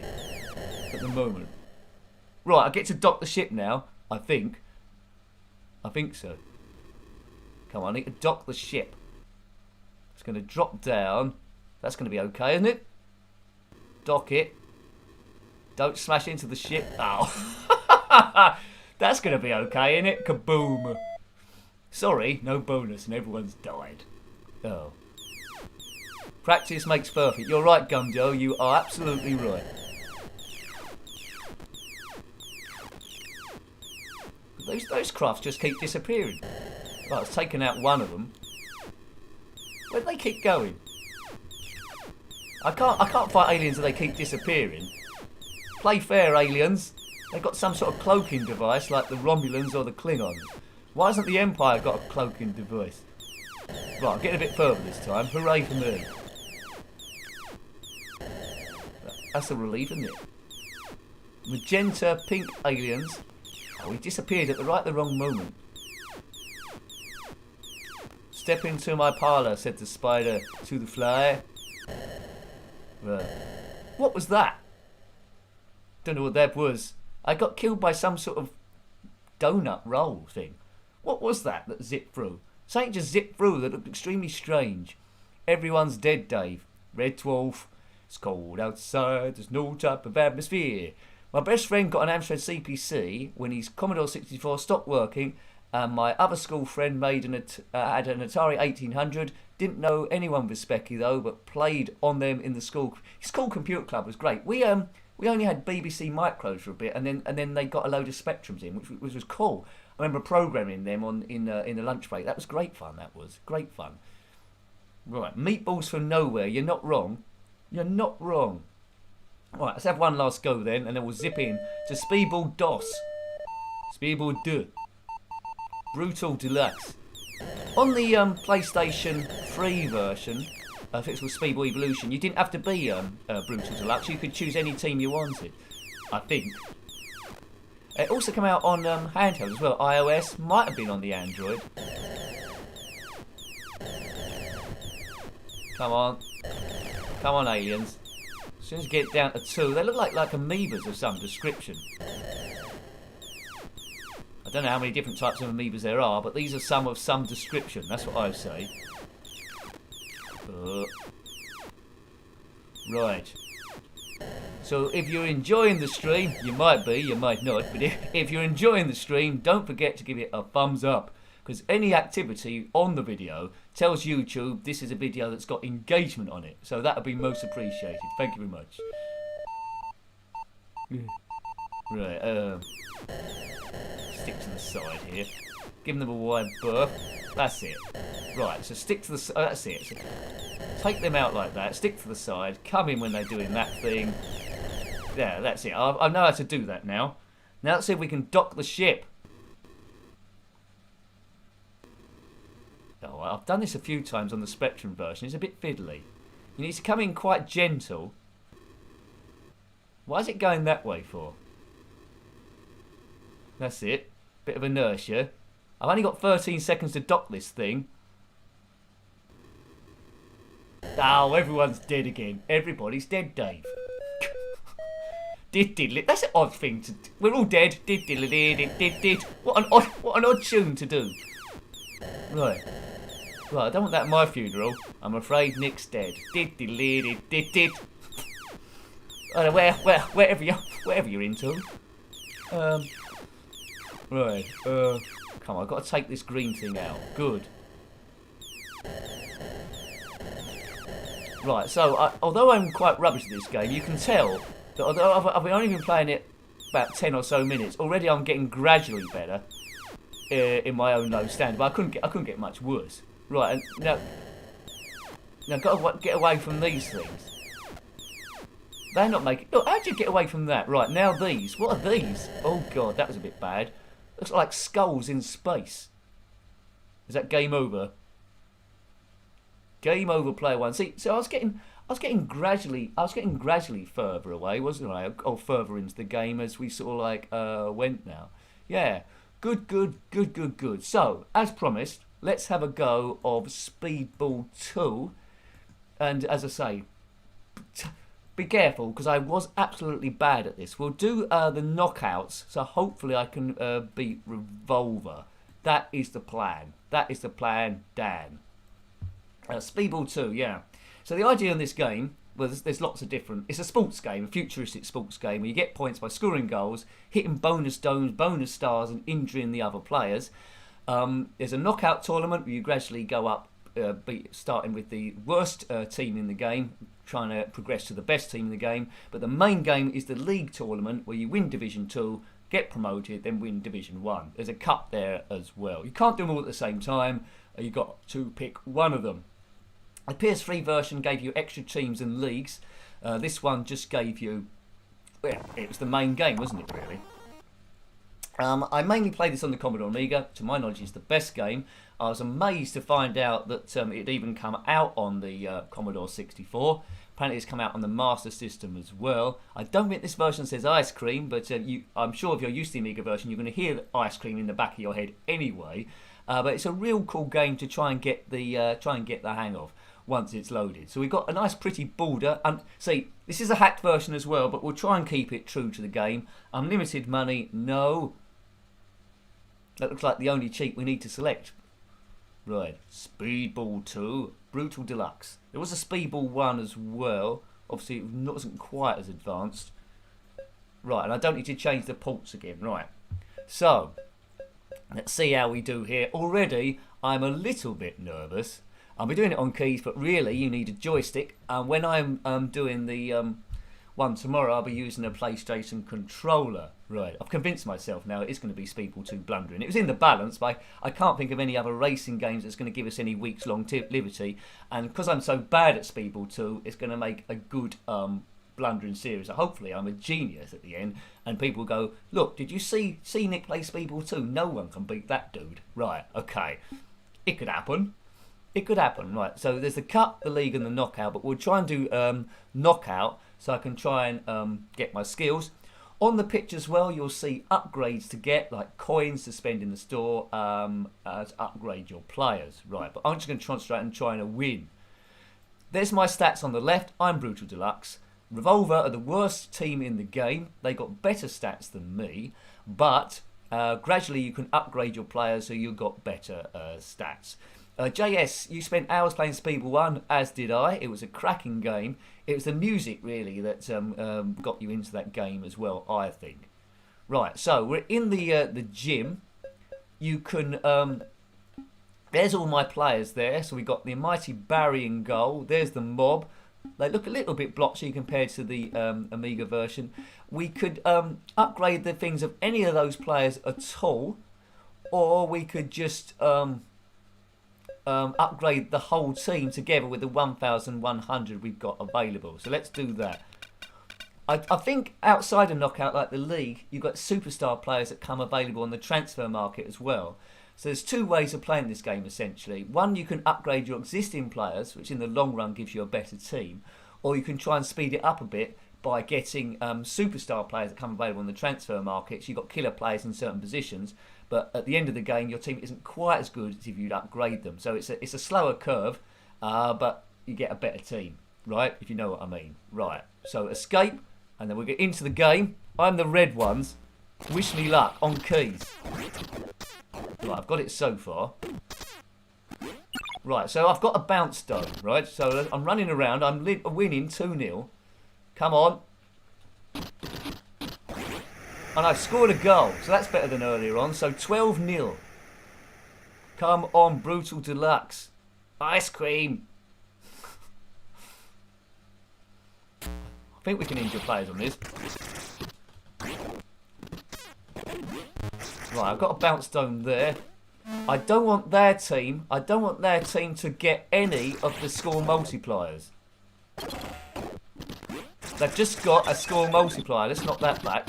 at the moment. Right, I get to dock the ship now, I think. I think so. Come on, I need to dock the ship. It's going to drop down. That's going to be okay, isn't it? Dock it. Don't smash into the ship. Oh. That's going to be okay, isn't it? Kaboom. Sorry, no bonus and everyone's died. Oh. Practice makes perfect. You're right, Gumjo. You are absolutely right. Those crafts just keep disappearing. Well, it's taken out one of them. Where do they keep going? I can't fight aliens if they keep disappearing. Play fair, aliens. They've got some sort of cloaking device like the Romulans or the Klingons. Why hasn't the Empire got a cloaking device? Right, I'm getting a bit further this time. Hooray for me. That's a relief, isn't it? Magenta, pink aliens. Oh, he disappeared at the wrong moment. Step into my parlour, said the spider to the fly. What was that? Don't know what that was. I got killed by some sort of donut roll thing. What was that zipped through? Something just zipped through that looked extremely strange. Everyone's dead, Dave. Red Dwarf. It's cold outside. There's no type of atmosphere. My best friend got an Amstrad CPC when his Commodore 64 stopped working. And my other school friend had an Atari 1800. Didn't know anyone with Specky though, but played on them in the school. School computer club was great. We only had BBC micros for a bit, and then they got a load of Spectrums in, which was cool. I remember programming them in the lunch break. That was great fun. That was great fun. Right, meatballs from nowhere. You're not wrong. You're not wrong. Right, let's have one last go then, and then we'll zip in to Speedball DOS. Speedball 2. Brutal Deluxe. On the PlayStation 3 version, I think it was Speedball Evolution, you didn't have to be Brutal Deluxe. You could choose any team you wanted, I think. It also came out on handheld as well. iOS, might have been on the Android. Come on. Come on, aliens. As soon as you get down to 2, they look like amoebas of some description. I don't know how many different types of amoebas there are, but these are some of some description. That's what I say. Right. So if you're enjoying the stream, you might be, you might not, but if you're enjoying the stream, don't forget to give it a thumbs up, because any activity on the video tells YouTube this is a video that's got engagement on it. So that would be most appreciated. Thank you very much. Right, stick to the side here. Give them a wide berth. That's it. Right, so stick to the side. That's it. So take them out like that. Stick to the side. Come in when they're doing that thing. Yeah, that's it. I know how to do that now. Now let's see if we can dock the ship. Oh, I've done this a few times on the Spectrum version. It's a bit fiddly. You need to come in quite gentle. Why is it going that way for? That's it. Bit of inertia. I've only got 13 seconds to dock this thing. Oh, everyone's dead again. Everybody's dead, Dave. Did. That's an odd thing to do. We're all dead. Did. What an odd tune to do. Right. Right, I don't want that at my funeral. I'm afraid Nick's dead. Did. Wherever you're into. Right. Come on, I've got to take this green thing out. Good. Right, so although I'm quite rubbish at this game, you can tell that although I've only been playing it about 10 or so minutes, already I'm getting gradually better in my own low standard. But I couldn't get much worse. Right, and now got to get away from these things. They're not making. Look, how'd you get away from that? Right, now these. What are these? Oh god, that was a bit bad. Looks like skulls in space. Is that game over? Game over, player one. See, so I was getting gradually further away, wasn't I? Or further into the game as we sort of like went now. Yeah, good. So, as promised, let's have a go of Speedball 2. And as I say, be careful, because I was absolutely bad at this. We'll do the knockouts, so hopefully I can beat Revolver. That is the plan. That is the plan, Dan. Speedball 2, yeah. So the idea in this game, well, there's lots of different. It's a sports game, a futuristic sports game, where you get points by scoring goals, hitting bonus stones, bonus stars, and injuring the other players. There's a knockout tournament where you gradually go up, starting with the worst team in the game, trying to progress to the best team in the game. But the main game is the league tournament, where you win Division 2, get promoted, then win Division 1. There's a cup there as well. You can't do them all at the same time. You've got to pick one of them. The PS3 version gave you extra teams and leagues. This one just gave you... Well, it was the main game, wasn't it, really? I mainly played this on the Commodore Amiga. To my knowledge, it's the best game. I was amazed to find out that it even come out on the Commodore 64. Apparently it's come out on the Master System as well. I don't think this version says ice cream, but I'm sure if you're used to the Amiga version, you're going to hear ice cream in the back of your head anyway. But it's a real cool game to try and get the hang of once it's loaded. So we've got a nice pretty border. See, this is a hacked version as well, but we'll try and keep it true to the game. Unlimited money, no. That looks like the only cheat we need to select. Right, Speedball 2, Brutal Deluxe. There was a Speedball 1 as well. Obviously, it wasn't quite as advanced. Right, and I don't need to change the ports again. Right, so let's see how we do here. Already, I'm a little bit nervous. I'll be doing it on keys, but really, you need a joystick. And when I'm doing the one tomorrow, I'll be using a PlayStation controller. Right, I've convinced myself now it is going to be Speedball 2 blundering. It was in the balance, but I can't think of any other racing games that's going to give us any weeks-long liberty. And because I'm so bad at Speedball 2, it's going to make a good blundering series. So hopefully I'm a genius at the end, and people go, look, did you see Nick play Speedball 2? No one can beat that dude. Right, okay. It could happen. It could happen, right. So there's the cup, the league, and the knockout, but we'll try and do knockout so I can try and get my skills. On the pitch as well, you'll see upgrades to get, like coins to spend in the store to upgrade your players. Right, but I'm just going to concentrate and try and win. There's my stats on the left. I'm Brutal Deluxe. Revolver are the worst team in the game. They got better stats than me, but gradually you can upgrade your players so you've got better stats. JS, you spent hours playing Speedball 1, as did I. It was a cracking game. It was the music, really, that got you into that game as well, I think. Right, so we're in the gym. You can... there's all my players there. So we got the mighty Barry in goal. There's the mob. They look a little bit blotchy compared to the Amiga version. We could upgrade the things of any of those players at all, or we could just upgrade the whole team together with the 1,100 we've got available. So let's do that. I think outside of Knockout, like the League, you've got superstar players that come available on the transfer market as well. So there's two ways of playing this game, essentially. One, you can upgrade your existing players, which in the long run gives you a better team. Or you can try and speed it up a bit by getting superstar players that come available on the transfer market. So you've got killer players in certain positions. But at the end of the game, your team isn't quite as good as if you'd upgrade them. So it's a slower curve, but you get a better team, right? If you know what I mean. Right, so escape, and then we'll get into the game. I'm the red ones. Wish me luck on keys. Right, I've got it so far. Right, so I've got a bounce stone, right? So I'm running around. I'm winning 2-0. Come on. And I've scored a goal, so that's better than earlier on. So 12-0. Come on, Brutal Deluxe. Ice cream. I think we can injure players on this. Right, I've got a bounce stone there. I don't want their team to get any of the score multipliers. They've just got a score multiplier. Let's knock that back.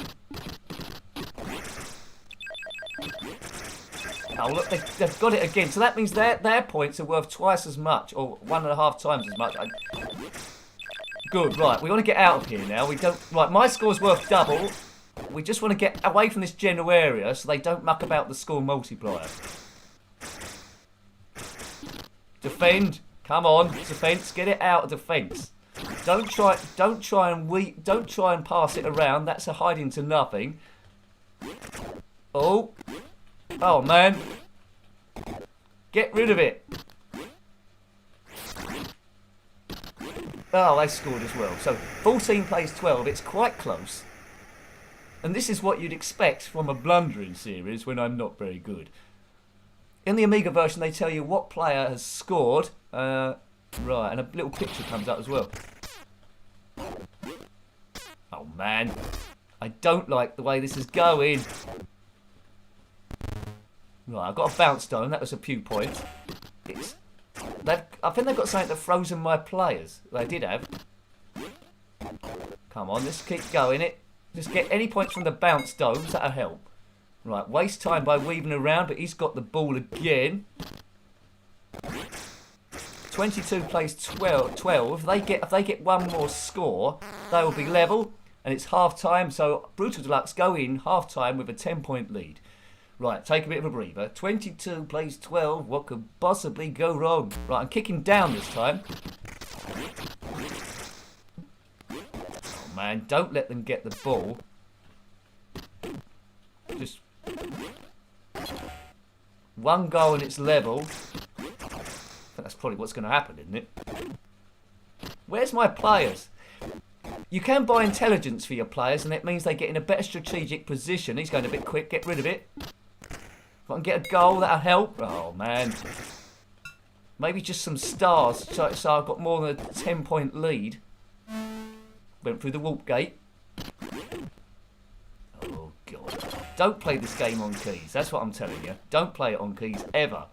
Oh, look, they've got it again. So that means their points are worth twice as much, or 1.5 times as much. Good, right. We want to get out of here now. We don't. Right, my score's worth double. We just want to get away from this general area so they don't muck about the score multiplier. Defend. Come on, defence. Get it out of defence. Don't try and pass it around. That's a hiding to nothing. Oh. Oh, man. Get rid of it. Oh, they scored as well. So, 14 plays 12. It's quite close. And this is what you'd expect from a blundering series when I'm not very good. In the Amiga version, they tell you what player has scored. Right, and a little picture comes up as well. Oh, man. I don't like the way this is going. Right, I've got a bounce stone. That was a few points. I think they've got something that frozen my players. They did have. Come on, let's keep going it. Just get any points from the bounce stones. That'll help. Right, waste time by weaving around, but he's got the ball again. 22 plays 12. If they get one more score, they will be level, and it's half time. So Brutal Deluxe go in half time with a 10-point lead. Right, take a bit of a breather. 22 plays 12. What could possibly go wrong? Right, I'm kicking down this time. Oh man, don't let them get the ball. Just one goal and it's level. I think that's probably what's going to happen, isn't it? Where's my players? You can buy intelligence for your players, and that means they get in a better strategic position. He's going a bit quick. Get rid of it. If I can get a goal, that'll help. Oh, man. Maybe just some stars, so I've got more than a 10-point lead. Went through the warp gate. Oh, God. Don't play this game on keys. That's what I'm telling you. Don't play it on keys, ever.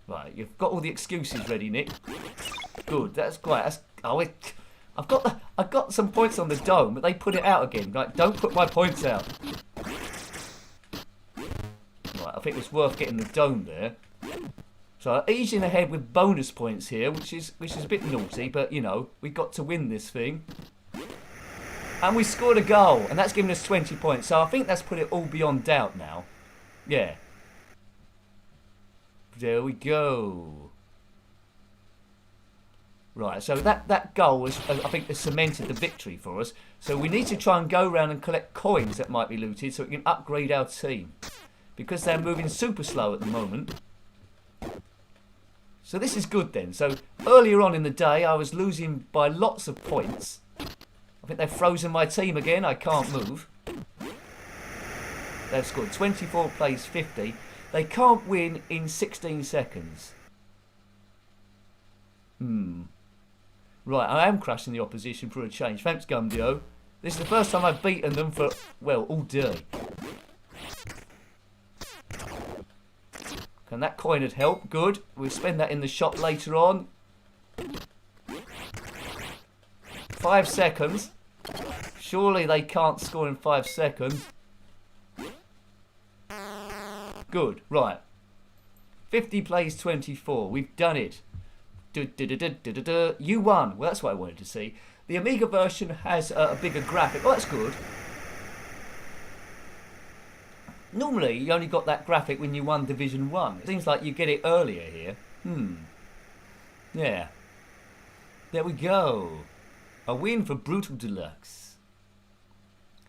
Right, you've got all the excuses ready, Nick. Good, that's great. I've got some points on the dome, but they put it out again. Like, don't put my points out. Right, I think it's worth getting the dome there. So easing ahead with bonus points here, which is a bit naughty, but you know, we've got to win this thing. And we scored a goal, and that's given us 20 points. So I think that's put it all beyond doubt now. Yeah. There we go. Right, so that goal is, I think, has cemented the victory for us. So we need to try and go around and collect coins that might be looted so we can upgrade our team. Because they're moving super slow at the moment. So this is good then. So earlier on in the day, I was losing by lots of points. I think they've frozen my team again. I can't move. They've scored 24 plays 50. They can't win in 16 seconds. Right, I am crushing the opposition for a change. Thanks, Gumdio. This is the first time I've beaten them for, well, all day. And that coin had helped. Good. We'll spend that in the shop later on. 5 seconds. Surely they can't score in 5 seconds. Good. Right. 50 plays 24. We've done it. You won. Well, that's what I wanted to see. The Amiga version has a bigger graphic. Oh, that's good. Normally, you only got that graphic when you won Division 1. It seems like you get it earlier here. Yeah. There we go. A win for Brutal Deluxe.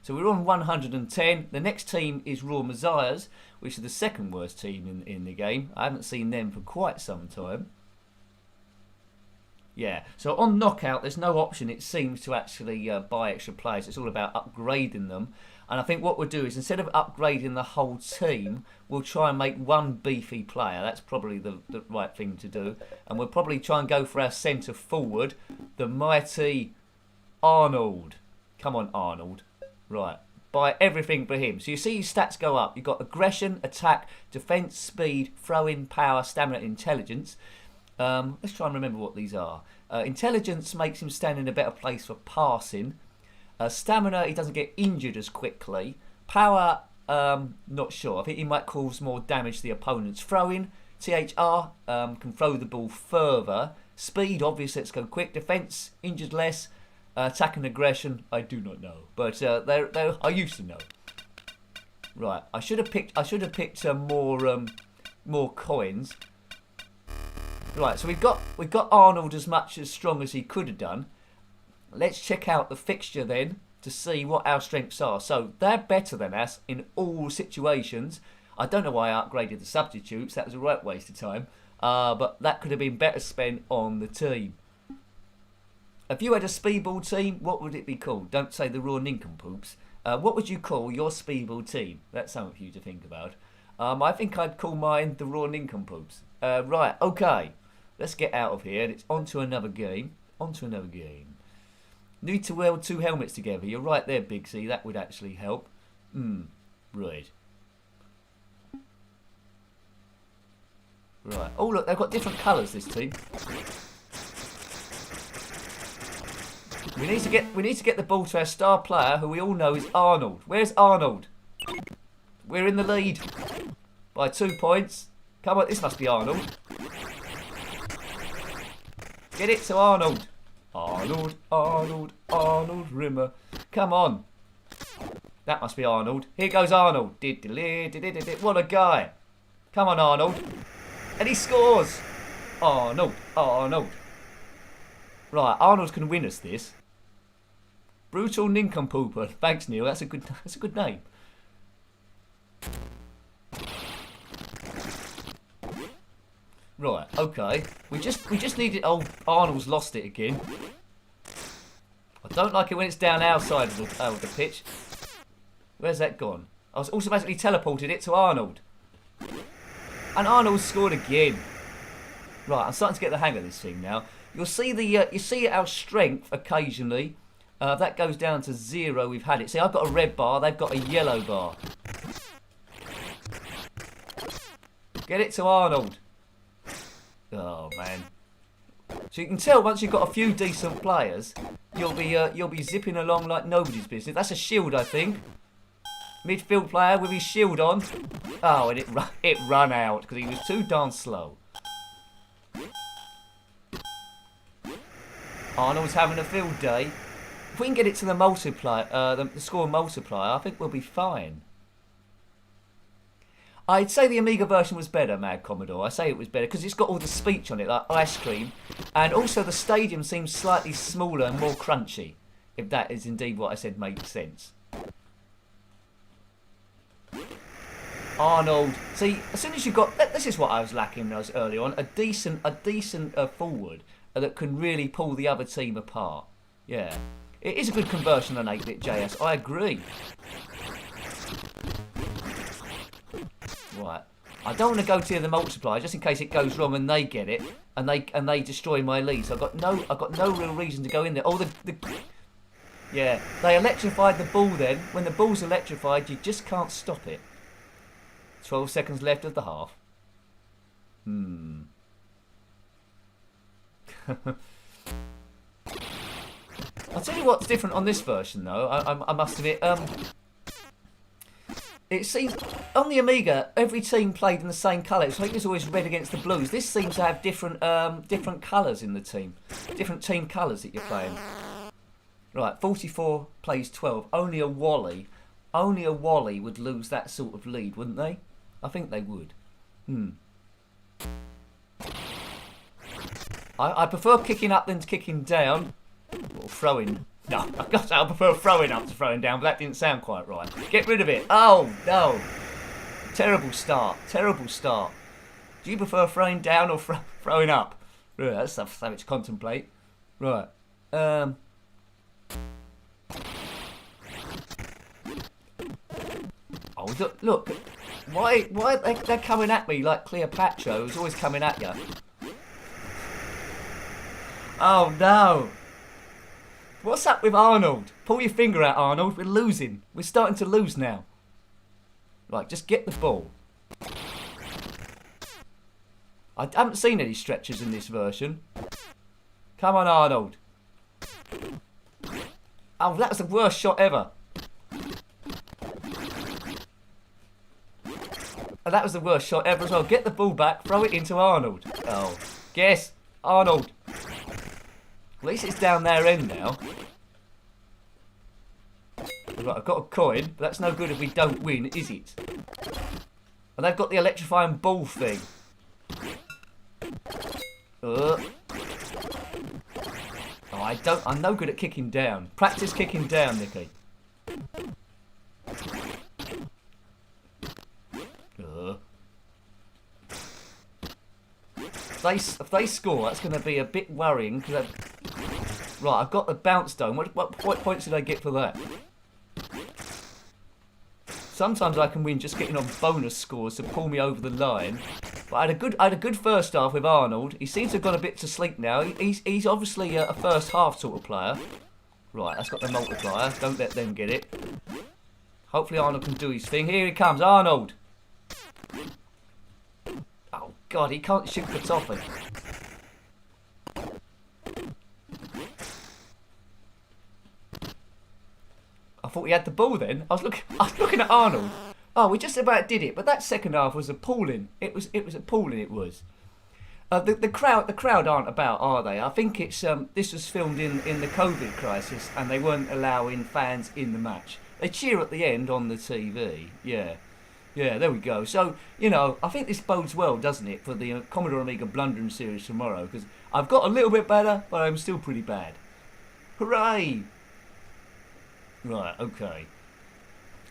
So we're on 110. The next team is Raw Messiahs, which is the second worst team in the game. I haven't seen them for quite some time. Yeah, so on Knockout, there's no option, it seems, to actually buy extra players. It's all about upgrading them. And I think what we'll do is, instead of upgrading the whole team, we'll try and make one beefy player. That's probably the right thing to do. And we'll probably try and go for our centre forward, the mighty Arnold. Come on, Arnold. Right, buy everything for him. So you see his stats go up. You've got aggression, attack, defence, speed, throw-in, power, stamina, intelligence. Let's try and remember what these are. Intelligence makes him stand in a better place for passing. Stamina, he doesn't get injured as quickly. Power, not sure. I think he might cause more damage to the opponent's throwing. THR, can throw the ball further. Speed, obviously, let's go quick. Defence, injured less. Attack and aggression, I do not know. But I used to know. Right, I should have picked more coins. Right, so we've got Arnold as much as strong as he could have done. Let's check out the fixture then to see what our strengths are. So they're better than us in all situations. I don't know why I upgraded the substitutes. That was a right waste of time. But that could have been better spent on the team. If you had a Speedball team, what would it be called? Don't say the Raw Nincompoops. What would you call your Speedball team? That's something for you to think about. I think I'd call mine the Raw Nincompoops. Right, okay. Let's get out of here. It's on to another game. Need to weld 2 helmets together. You're right there, Big C. That would actually help. Right. Right. Oh, look, they've got different colours, this team. We need to get the ball to our star player, who we all know is Arnold. Where's Arnold? We're in the lead by 2 points. Come on, this must be Arnold. Get it to Arnold. Arnold Rimmer. Come on. That must be Arnold. Here goes Arnold. What a guy. Come on, Arnold. And he scores. Arnold. Right, Arnold can win us this. Brutal Nincompooper. Thanks, Neil. That's a good name. Right, okay. We just need it. Oh, Arnold's lost it again. I don't like it when it's down our side of the pitch. Where's that gone? I was automatically teleported it to Arnold. And Arnold scored again. Right, I'm starting to get the hang of this thing now. You'll see you see our strength occasionally. That goes down to 0. We've had it. See, I've got a red bar. They've got a yellow bar. Get it to Arnold. Oh man. So you can tell once you've got a few decent players, you'll be zipping along like nobody's business. That's a shield, I think. Midfield player with his shield on. Oh, and it ran out because he was too darn slow. Arnold's having a field day. If we can get it to the multiplier, the score multiplier, I think we'll be fine. I'd say the Amiga version was better, Mad Commodore. I say it was better because it's got all the speech on it, like ice cream. And also the stadium seems slightly smaller and more crunchy. If that is indeed what I said made sense. Arnold. See, as soon as you got... This is what I was lacking when I was early on. A decent forward that can really pull the other team apart. Yeah. It is a good conversion on 8-bit JS. I agree. Right. I don't want to go to the multiplier just in case it goes wrong and they get it and they destroy my lead. So I've got no real reason to go in there. Oh, yeah, they electrified the ball then. When the ball's electrified, you just can't stop it. 12 seconds left of the half. I'll tell you what's different on this version, though. I must admit. It seems on the Amiga, every team played in the same colour. So I think it's always red against the blues. This seems to have different colours in the team, different team colours that you're playing. Right, 44 plays 12. Only a Wally would lose that sort of lead, wouldn't they? I think they would. I prefer kicking up than kicking down. Or throwing. No, I prefer throwing up to throwing down, but that didn't sound quite right. Get rid of it. Oh, no. Terrible start. Terrible start. Do you prefer throwing down or throwing up? Right, that's something to contemplate. Right. Oh, look. Why they're coming at me like Cleopatra, who's always coming at you? Oh, no. What's up with Arnold? Pull your finger out, Arnold. We're losing. We're starting to lose now. Right, just get the ball. I haven't seen any stretchers in this version. Come on, Arnold. Oh, that was the worst shot ever. And that was the worst shot ever as well. Get the ball back. Throw it into Arnold. Oh, guess. Arnold. At least it's down their end now. Right, I've got a coin, but that's no good if we don't win, is it? And they've got the electrifying ball thing. Oh, I'm no good at kicking down. Practice kicking down, Nicky. If they score, that's going to be a bit worrying. Right, I've got the bounce dome. What points did I get for that? Sometimes I can win just getting on bonus scores to pull me over the line. But I had a good first half with Arnold. He seems to have gone a bit to sleep now. He's obviously a first half sort of player. Right, that's got the multiplier. Don't let them get it. Hopefully Arnold can do his thing. Here he comes, Arnold. Oh, God, he can't shoot for toffee. I thought he had the ball then. I was looking at Arnold. Oh, we just about did it, but that second half was appalling. It was appalling. It was. The crowd aren't about, are they? I think it's this was filmed in the COVID crisis, and they weren't allowing fans in the match. They cheer at the end on the TV. Yeah, there we go. So I think this bodes well, doesn't it, for the Commodore Amiga Blundering series tomorrow? Because I've got a little bit better, but I'm still pretty bad. Hooray! Right, okay.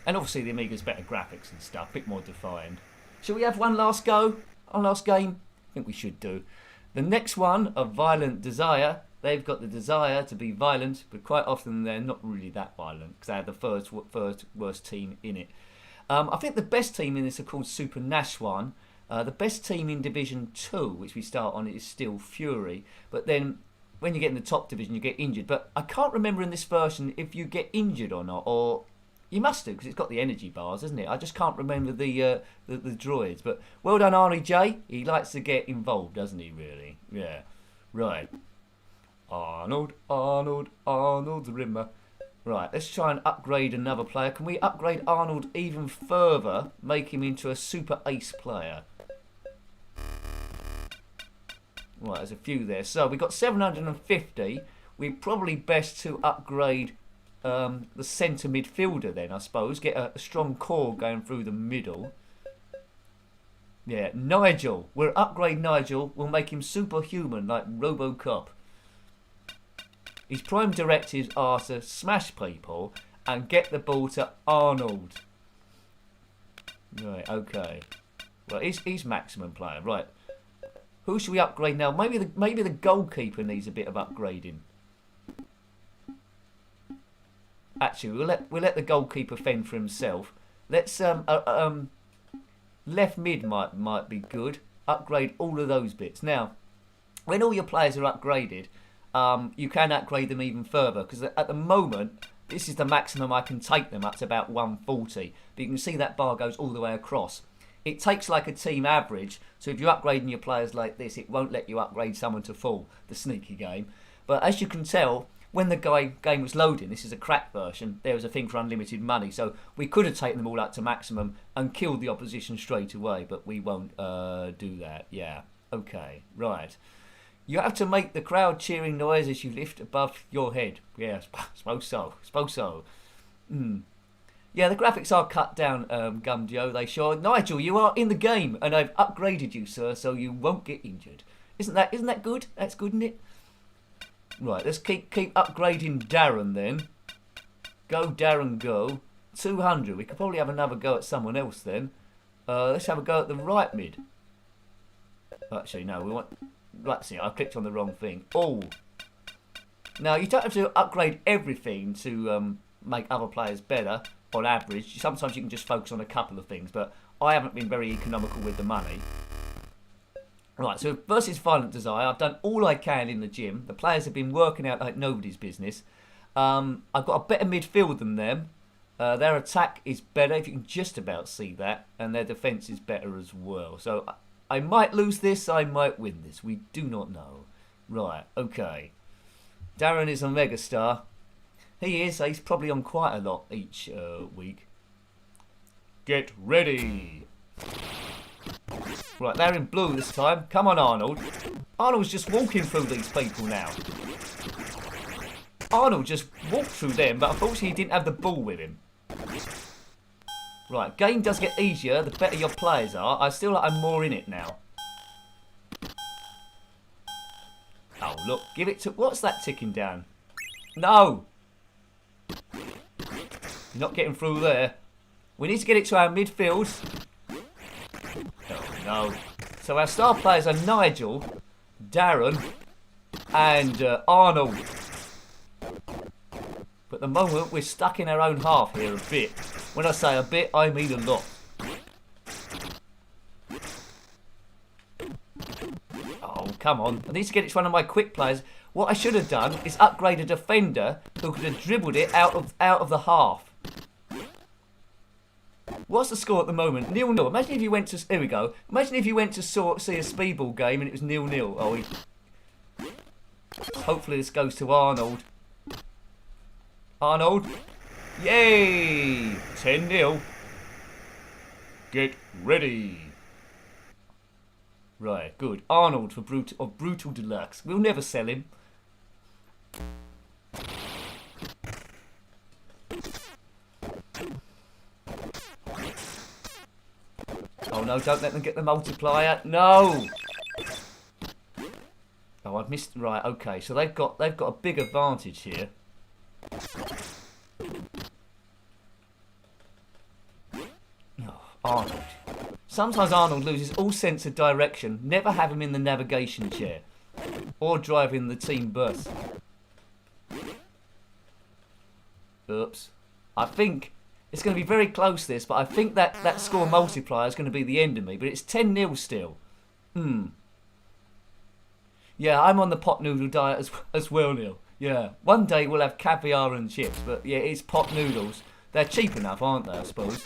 And obviously the Amiga's better graphics and stuff, a bit more defined. Shall we have one last go? One last game? I think we should do. The next one, of Violent Desire. They've got the desire to be violent, but quite often they're not really that violent, because they had the first worst team in it. I think the best team in this are called Super Nash 1. The best team in Division 2, which we start on, is still Fury. But then when you get in the top division, you get injured. But I can't remember in this version if you get injured or not, or you must do because it's got the energy bars, isn't it? I just can't remember the droids. But well done, Arnie J. He likes to get involved, doesn't he? Really? Yeah. Right. Arnold the Rimmer. Right. Let's try and upgrade another player. Can we upgrade Arnold even further? Make him into a super ace player. Right, there's a few there. So we've got 750. We're probably best to upgrade the centre midfielder then, I suppose. Get a strong core going through the middle. Yeah, Nigel. We'll upgrade Nigel. We'll make him superhuman like RoboCop. His prime directives are to smash people and get the ball to Arnold. Right, okay. Well, he's maximum player. Right. Who should we upgrade now? Maybe the goalkeeper needs a bit of upgrading. Actually, we'll let the goalkeeper fend for himself. Let's left mid might be good. Upgrade all of those bits. Now, when all your players are upgraded, you can upgrade them even further, because at the moment this is the maximum I can take them up to about 140. But you can see that bar goes all the way across. It takes like a team average, so if you're upgrading your players like this, it won't let you upgrade someone to full, the sneaky game. But as you can tell, when the game was loading, this is a cracked version, there was a thing for unlimited money, so we could have taken them all up to maximum and killed the opposition straight away, but we won't do that. Yeah, okay, right. You have to make the crowd cheering noise as you lift above your head. Yeah, suppose so. Yeah, the graphics are cut down, Gumdio, they show. Nigel, you are in the game, and I've upgraded you, sir, so you won't get injured. Isn't that good? That's good, isn't it? Right, let's keep upgrading Darren then. Go, Darren, go. 200. We could probably have another go at someone else then. Let's have a go at the right mid. Actually, no, we want... Let's see, I clicked on the wrong thing. Oh. Now, you don't have to upgrade everything to make other players better, on average. Sometimes you can just focus on a couple of things, but I haven't been very economical with the money. Right, so versus Violent Desire, I've done all I can in the gym. The players have been working out like nobody's business. I've got a better midfield than them. Their attack is better, if you can just about see that, and their defence is better as well. So I might lose this, I might win this. We do not know. Right, okay. Darren is a megastar. He is. He's probably on quite a lot each week. Get ready. Right, they're in blue this time. Come on, Arnold. Arnold's just walking through these people now. Arnold just walked through them, but unfortunately he didn't have the ball with him. Right, game does get easier the better your players are. I feel like I'm more in it now. Oh, look. Give it to... What's that ticking down? No! You're not getting through there. We need to get it to our midfield. Oh, no. So our star players are Nigel, Darren, and Arnold. But at the moment, we're stuck in our own half here a bit. When I say a bit, I mean a lot. Oh, come on. I need to get it to one of my quick players. What I should have done is upgrade a defender who could have dribbled it out of the half. What's the score at the moment? 0-0. Imagine if you went to... Here we go. Imagine if you went to see a Speedball game and it was 0-0. Oh, hopefully this goes to Arnold. Arnold. Yay! 10-0. Get ready. Right, good. Arnold for Brutal Deluxe. We'll never sell him. Oh no, don't let them get the multiplier. No! Oh, I've missed... Right, okay. So they've got a big advantage here. Oh, Arnold. Sometimes Arnold loses all sense of direction. Never have him in the navigation chair. Or driving the team bus. Oops. I think... It's going to be very close, this, but I think that score multiplier is going to be the end of me. But it's 10-0 still. Yeah, I'm on the pot noodle diet as well, Neil. Yeah, one day we'll have caviar and chips, but yeah, it's pot noodles. They're cheap enough, aren't they, I suppose?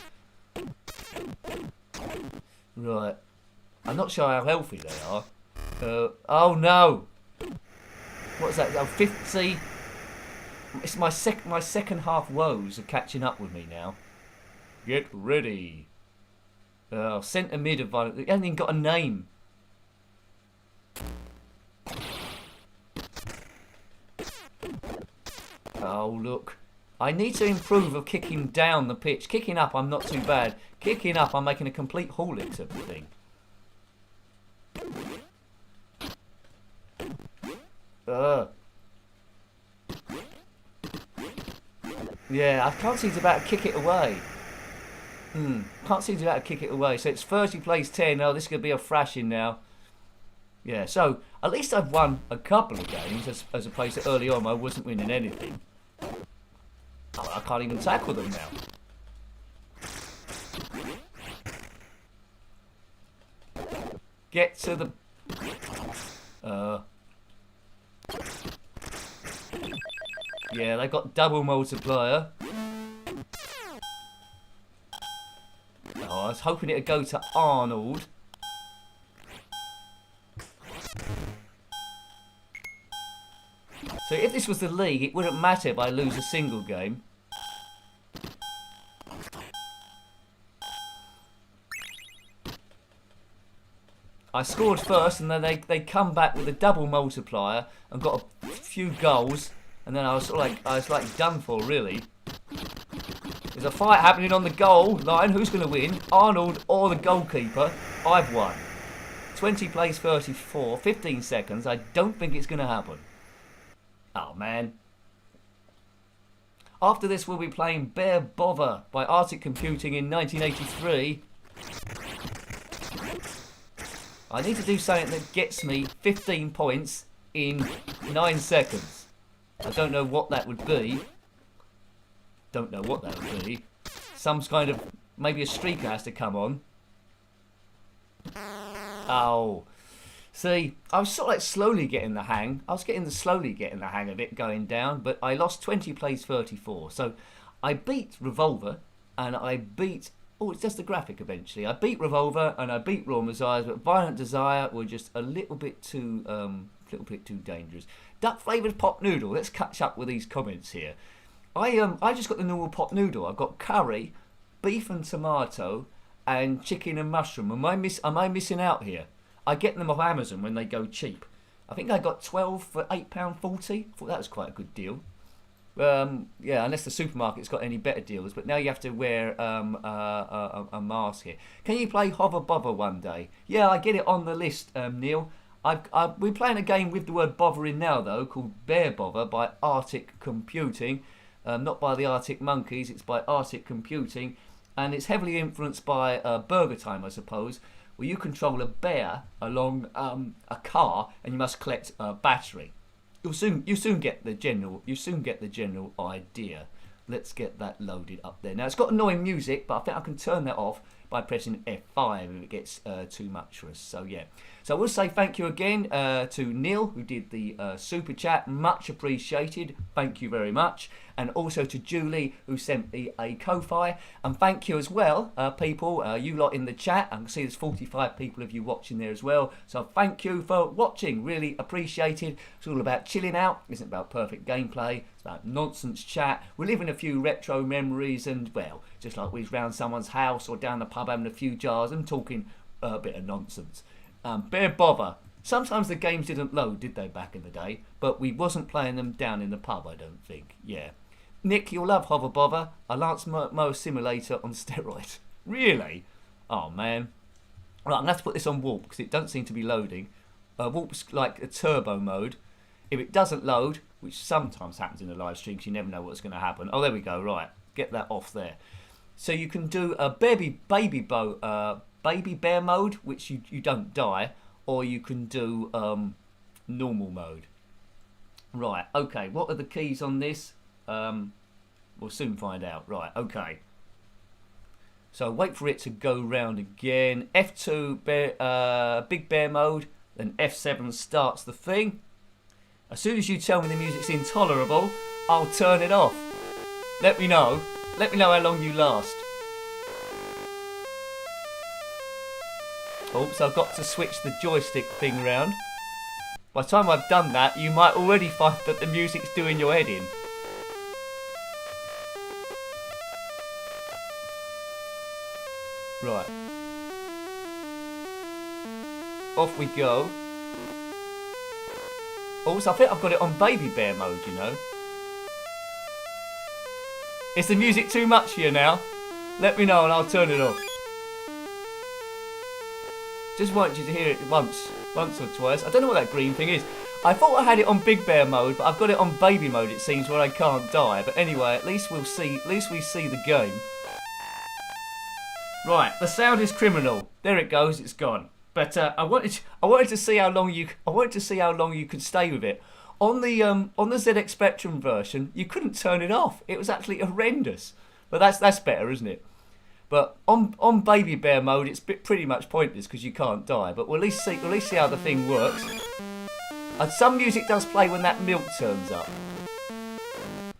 Right. I'm not sure how healthy they are. Oh, no. What's that? Oh, 50... It's my second half woes are catching up with me now. Get ready. Centre mid of Violent. He hasn't even got a name. Oh, look. I need to improve of kicking down the pitch. Kicking up, I'm not too bad. Kicking up, I'm making a complete haulix of the thing. Yeah, I can't seem to about kick it away. Can't seem to about kick it away. So it's 30 plays 10. Oh, this is going to be a thrashing now. Yeah, so at least I've won a couple of games as opposed to early on I wasn't winning anything. Oh, I can't even tackle them now. Get to the... Yeah, they got double multiplier. Oh, I was hoping it would go to Arnold. So if this was the league, it wouldn't matter if I lose a single game. I scored first, and then they come back with a double multiplier and got a few goals, and then I was like done for, really. There's a fight happening on the goal line. Who's going to win? Arnold or the goalkeeper? I've won. 20 plays 34, 15 seconds. I don't think it's going to happen. Oh, man. After this, we'll be playing Bovver by Arctic Computing in 1983. I need to do something that gets me 15 points in 9 seconds. I don't know what that would be. Don't know what that would be. Some kind of... Maybe a streaker has to come on. Oh. See, I was sort of like slowly getting the hang. I was slowly getting the hang of it going down, but I lost 20 plays 34. So I beat Revolver, and I beat... Oh, it's just the graphic eventually. I beat Revolver, and I beat Raw Messiahs, but Violent Desire were just a little bit too dangerous. Duck flavoured pot noodle. Let's catch up with these comments here. I just got the normal pot noodle. I've got curry, beef and tomato, and chicken and mushroom. Am I missing out here? I get them off Amazon when they go cheap. I think I got 12 for £8.40. Thought that was quite a good deal. Yeah, unless the supermarket's got any better deals. But now you have to wear a mask here. Can you play Hover Bovver one day? Yeah, I get it on the list, Neil. We're playing a game with the word bother in now, though, called Bear Bovver by Arctic Computing. Not by the Arctic Monkeys, it's by Arctic Computing. And it's heavily influenced by Burger Time, I suppose, where you control a bear along a car and you must collect a battery. You soon get the general idea. Let's get that loaded up there. Now it's got annoying music, but I think I can turn that off by pressing F5 if it gets too much for us. So yeah. So I will say thank you again to Neil, who did the super chat. Much appreciated. Thank you very much. And also to Julie, who sent me a Ko-Fi. And thank you as well, people, you lot in the chat. I can see there's 45 people of you watching there as well. So thank you for watching. Really appreciated. It's all about chilling out. It isn't about perfect gameplay. It's about nonsense chat. We're living a few retro memories and, well, just like we was round someone's house or down the pub having a few jars and talking a bit of nonsense. Bear Bother. Sometimes the games didn't load, did they, back in the day? But we wasn't playing them down in the pub, I don't think. Yeah. Nick, you'll love Hover Bother. A Lance Mower Simulator on steroids. Really? Oh, man. Right, I'm going to have to put this on Warp because it doesn't seem to be loading. Warp's like a turbo mode. If it doesn't load, which sometimes happens in the live stream because you never know what's going to happen. Oh, there we go. Right. Get that off there. So you can do a baby bear mode, which you don't die, or you can do normal mode. Right, okay, what are the keys on this? We'll soon find out. Right, okay. So wait for it to go round again. F2 big bear mode, then F7 starts the thing. As soon as you tell me the music's intolerable, I'll turn it off. Let me know how long you last. Oops, I've got to switch the joystick thing round. By the time I've done that, you might already find that the music's doing your head in. Right. Off we go. Also, I think I've got it on baby bear mode, you know. Is the music too much here now? Let me know and I'll turn it off. Just want you to hear it once or twice. I don't know what that green thing is. I thought I had it on Big Bear mode, but I've got it on baby mode, it seems, where I can't die. But anyway, at least we see the game. Right, the sound is criminal. There it goes, it's gone. But I wanted to see how long you could stay with it. On the ZX Spectrum version, you couldn't turn it off. It was actually horrendous. But that's better, isn't it? But on Baby Bear mode, it's pretty much pointless because you can't die. But we'll at least see how the thing works. And some music does play when that milk turns up.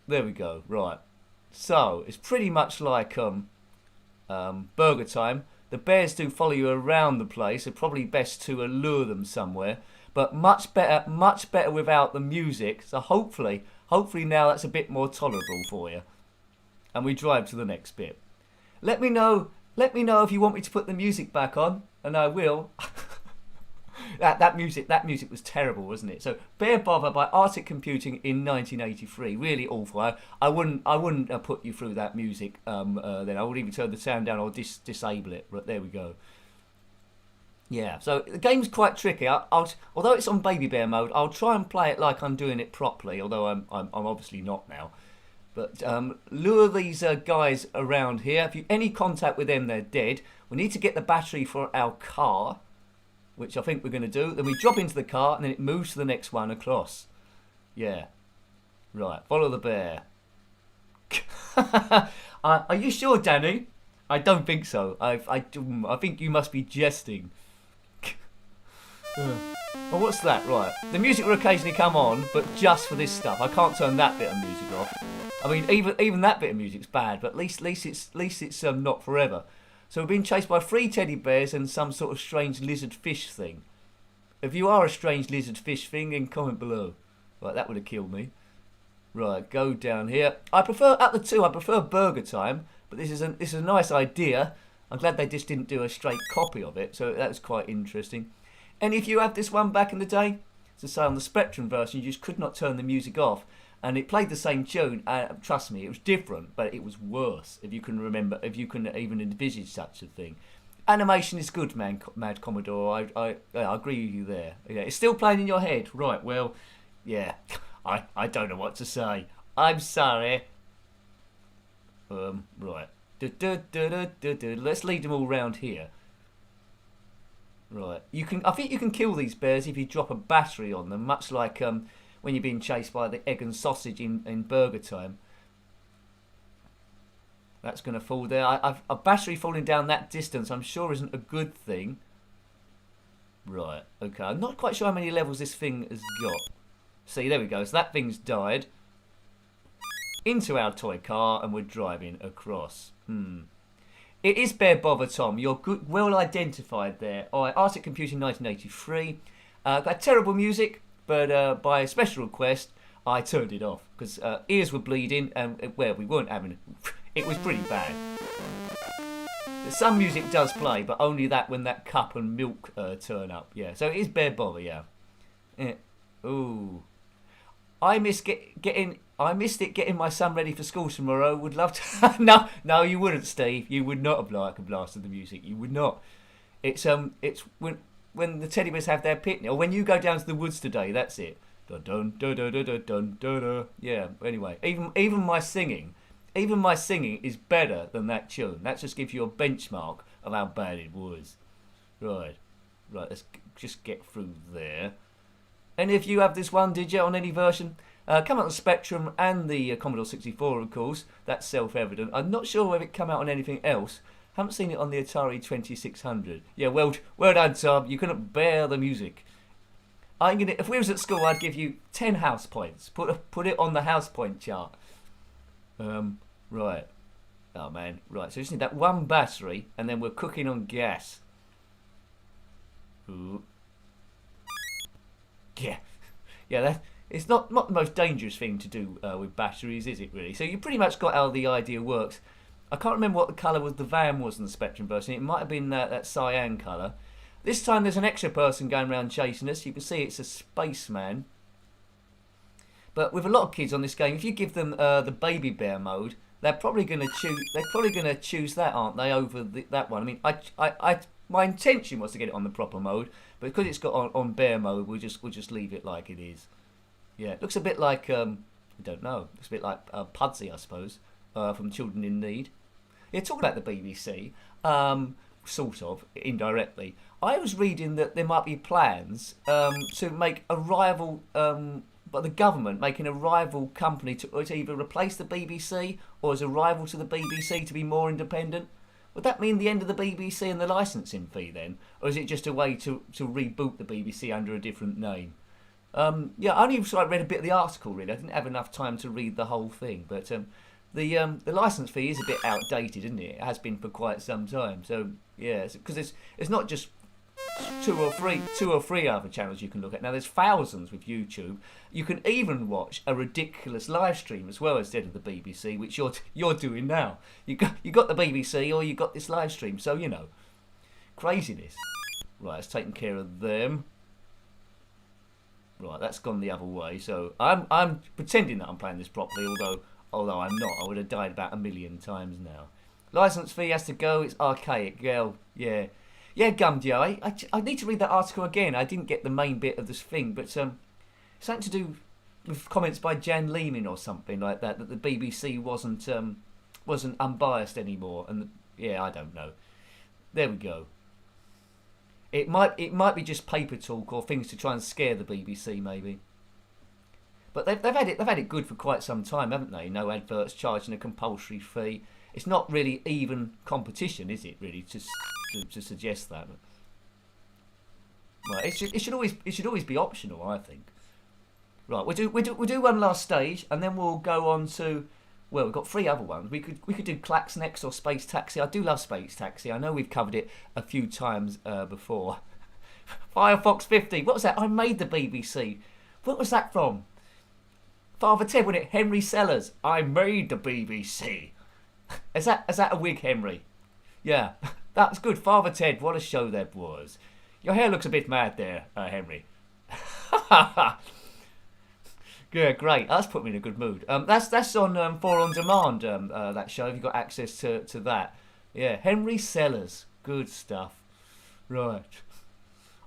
There we go. Right. So it's pretty much like Burger Time. The bears do follow you around the place. It's probably best to lure them somewhere. But much better without the music. So hopefully now that's a bit more tolerable for you. And we drive to the next bit. Let me know if you want me to put the music back on, and I will. that music was terrible, wasn't it? So Bear Bovver by Arctic Computing in 1983, really awful. I wouldn't put you through that music. Then I would even turn the sound down or disable it. But there we go. Yeah, so the game's quite tricky. Although it's on Baby Bear mode, I'll try and play it like I'm doing it properly. Although I'm obviously not now. But lure these guys around here. If you any contact with them, they're dead. We need to get the battery for our car, which I think we're going to do. Then we drop into the car, and then it moves to the next one across. Yeah. Right, follow the bear. Are you sure, Danny? I don't think so. I think you must be jesting. Well, what's that? Right. The music will occasionally come on, but just for this stuff. I can't turn that bit of music off. I mean, even that bit of music's bad, but at least it's not forever. So we're being chased by 3 teddy bears and some sort of strange lizard fish thing. If you are a strange lizard fish thing, then comment below. Right, that would have killed me. Right, go down here. I prefer Burger Time, but this is a nice idea. I'm glad they just didn't do a straight copy of it, so that was quite interesting. Any of you had this one back in the day? So say on the Spectrum version, you just could not turn the music off. And it played the same tune. Trust me, it was different, but it was worse. If you can remember, if you can even envisage such a thing. Animation is good, Mad Commodore. I agree with you there. Yeah, it's still playing in your head, right? Well, yeah. I don't know what to say. I'm sorry. Right. Let's lead them all round here. Right. I think you can kill these bears if you drop a battery on them, much like when you're being chased by the egg and sausage in Burger Time. That's going to fall there. A battery falling down that distance, I'm sure, isn't a good thing. Right, okay. I'm not quite sure how many levels this thing has got. See, there we go. So that thing's died. Into our toy car, and we're driving across. It is Bear Bother, Tom. You're good, well identified there. All right, Arctic Computing 1983. Got terrible music. But by a special request, I turned it off because ears were bleeding and we weren't having it. It was pretty bad. Some music does play, but only that when that cup and milk turn up. Yeah, so it is Bear Bother. Yeah. Ooh, I missed it getting my son ready for school tomorrow. Would love to. No, you wouldn't, Steve. You would not have liked a blast of the music. You would not. It's when the teddy bears have their picnic, or when you go down to the woods today, that's it. Dun dun dun dun dun dun dun dun. Yeah. Anyway, even my singing is better than that tune. That just gives you a benchmark of how bad it was. Right. Let's just get through there. Any of you have this one? Did you on any version? Come out on Spectrum and the Commodore 64, of course. That's self-evident. I'm not sure whether it come out on anything else. Haven't seen it on the Atari 2600. Yeah, well done, Tom. You couldn't bear the music. If we was at school, I'd give you 10 house points. Put it on the house point chart. Right. Oh man. Right. So we just need that one battery, and then we're cooking on gas. Ooh. Yeah. Yeah. It's not the most dangerous thing to do with batteries, is it? Really? So you pretty much got how the idea works. I can't remember what the colour was the van was in the Spectrum version. It might have been that cyan colour. This time there's an extra person going around chasing us. You can see it's a spaceman. But with a lot of kids on this game, if you give them the Baby Bear mode, they're probably going to choose. They're probably going to choose that, aren't they, over that one? I mean, my intention was to get it on the proper mode, but because it's got on bear mode, we'll just leave it like it is. Yeah, it looks a bit like I don't know. Looks a bit like Pudsey, I suppose, from Children in Need. Yeah, talking about the BBC, sort of indirectly. I was reading that there might be plans to make a rival, but the government making a rival company to either replace the BBC or as a rival to the BBC to be more independent. Would that mean the end of the BBC and the licensing fee then, or is it just a way to reboot the BBC under a different name? Yeah, I only read a bit of the article really. I didn't have enough time to read the whole thing, but the license fee is a bit outdated, isn't it? It has been for quite some time. So yeah, because it's not just two or three other channels you can look at. Now there's thousands with YouTube. You can even watch a ridiculous live stream as well instead of the BBC, which you're doing now. You got the BBC or you got this live stream. So you know, craziness. Right, it's taking care of them. Right, that's gone the other way. So I'm pretending that I'm playing this properly, although I'm not. I would have died about 1,000,000 times now. License fee has to go. It's archaic, girl. Yeah. Yeah, Gumdio, I need to read that article again. I didn't get the main bit of this thing, but something to do with comments by Jan Lehman or something like that the BBC wasn't unbiased anymore. And yeah, I don't know. There we go. It might be just paper talk or things to try and scare the BBC maybe. But they've had it good for quite some time, haven't they? No adverts, charging a compulsory fee. It's not really even competition, is it? Really, to suggest that. Right, it should always be optional, I think. Right, we'll do one last stage, and then we'll go on to. Well, we've got 3 other ones. We could do Clacks next or Space Taxi. I do love Space Taxi. I know we've covered it a few times before. Firefox 50. What was that? I made the BBC. What was that from? Father Ted, wasn't it? Henry Sellers. I made the BBC. Is that a wig, Henry? Yeah, that's good. Father Ted, what a show that was. Your hair looks a bit mad there, Henry. Yeah, great. That's put me in a good mood. That's on 4 on Demand. That show. If you've got access to that. Yeah, Henry Sellers. Good stuff. Right.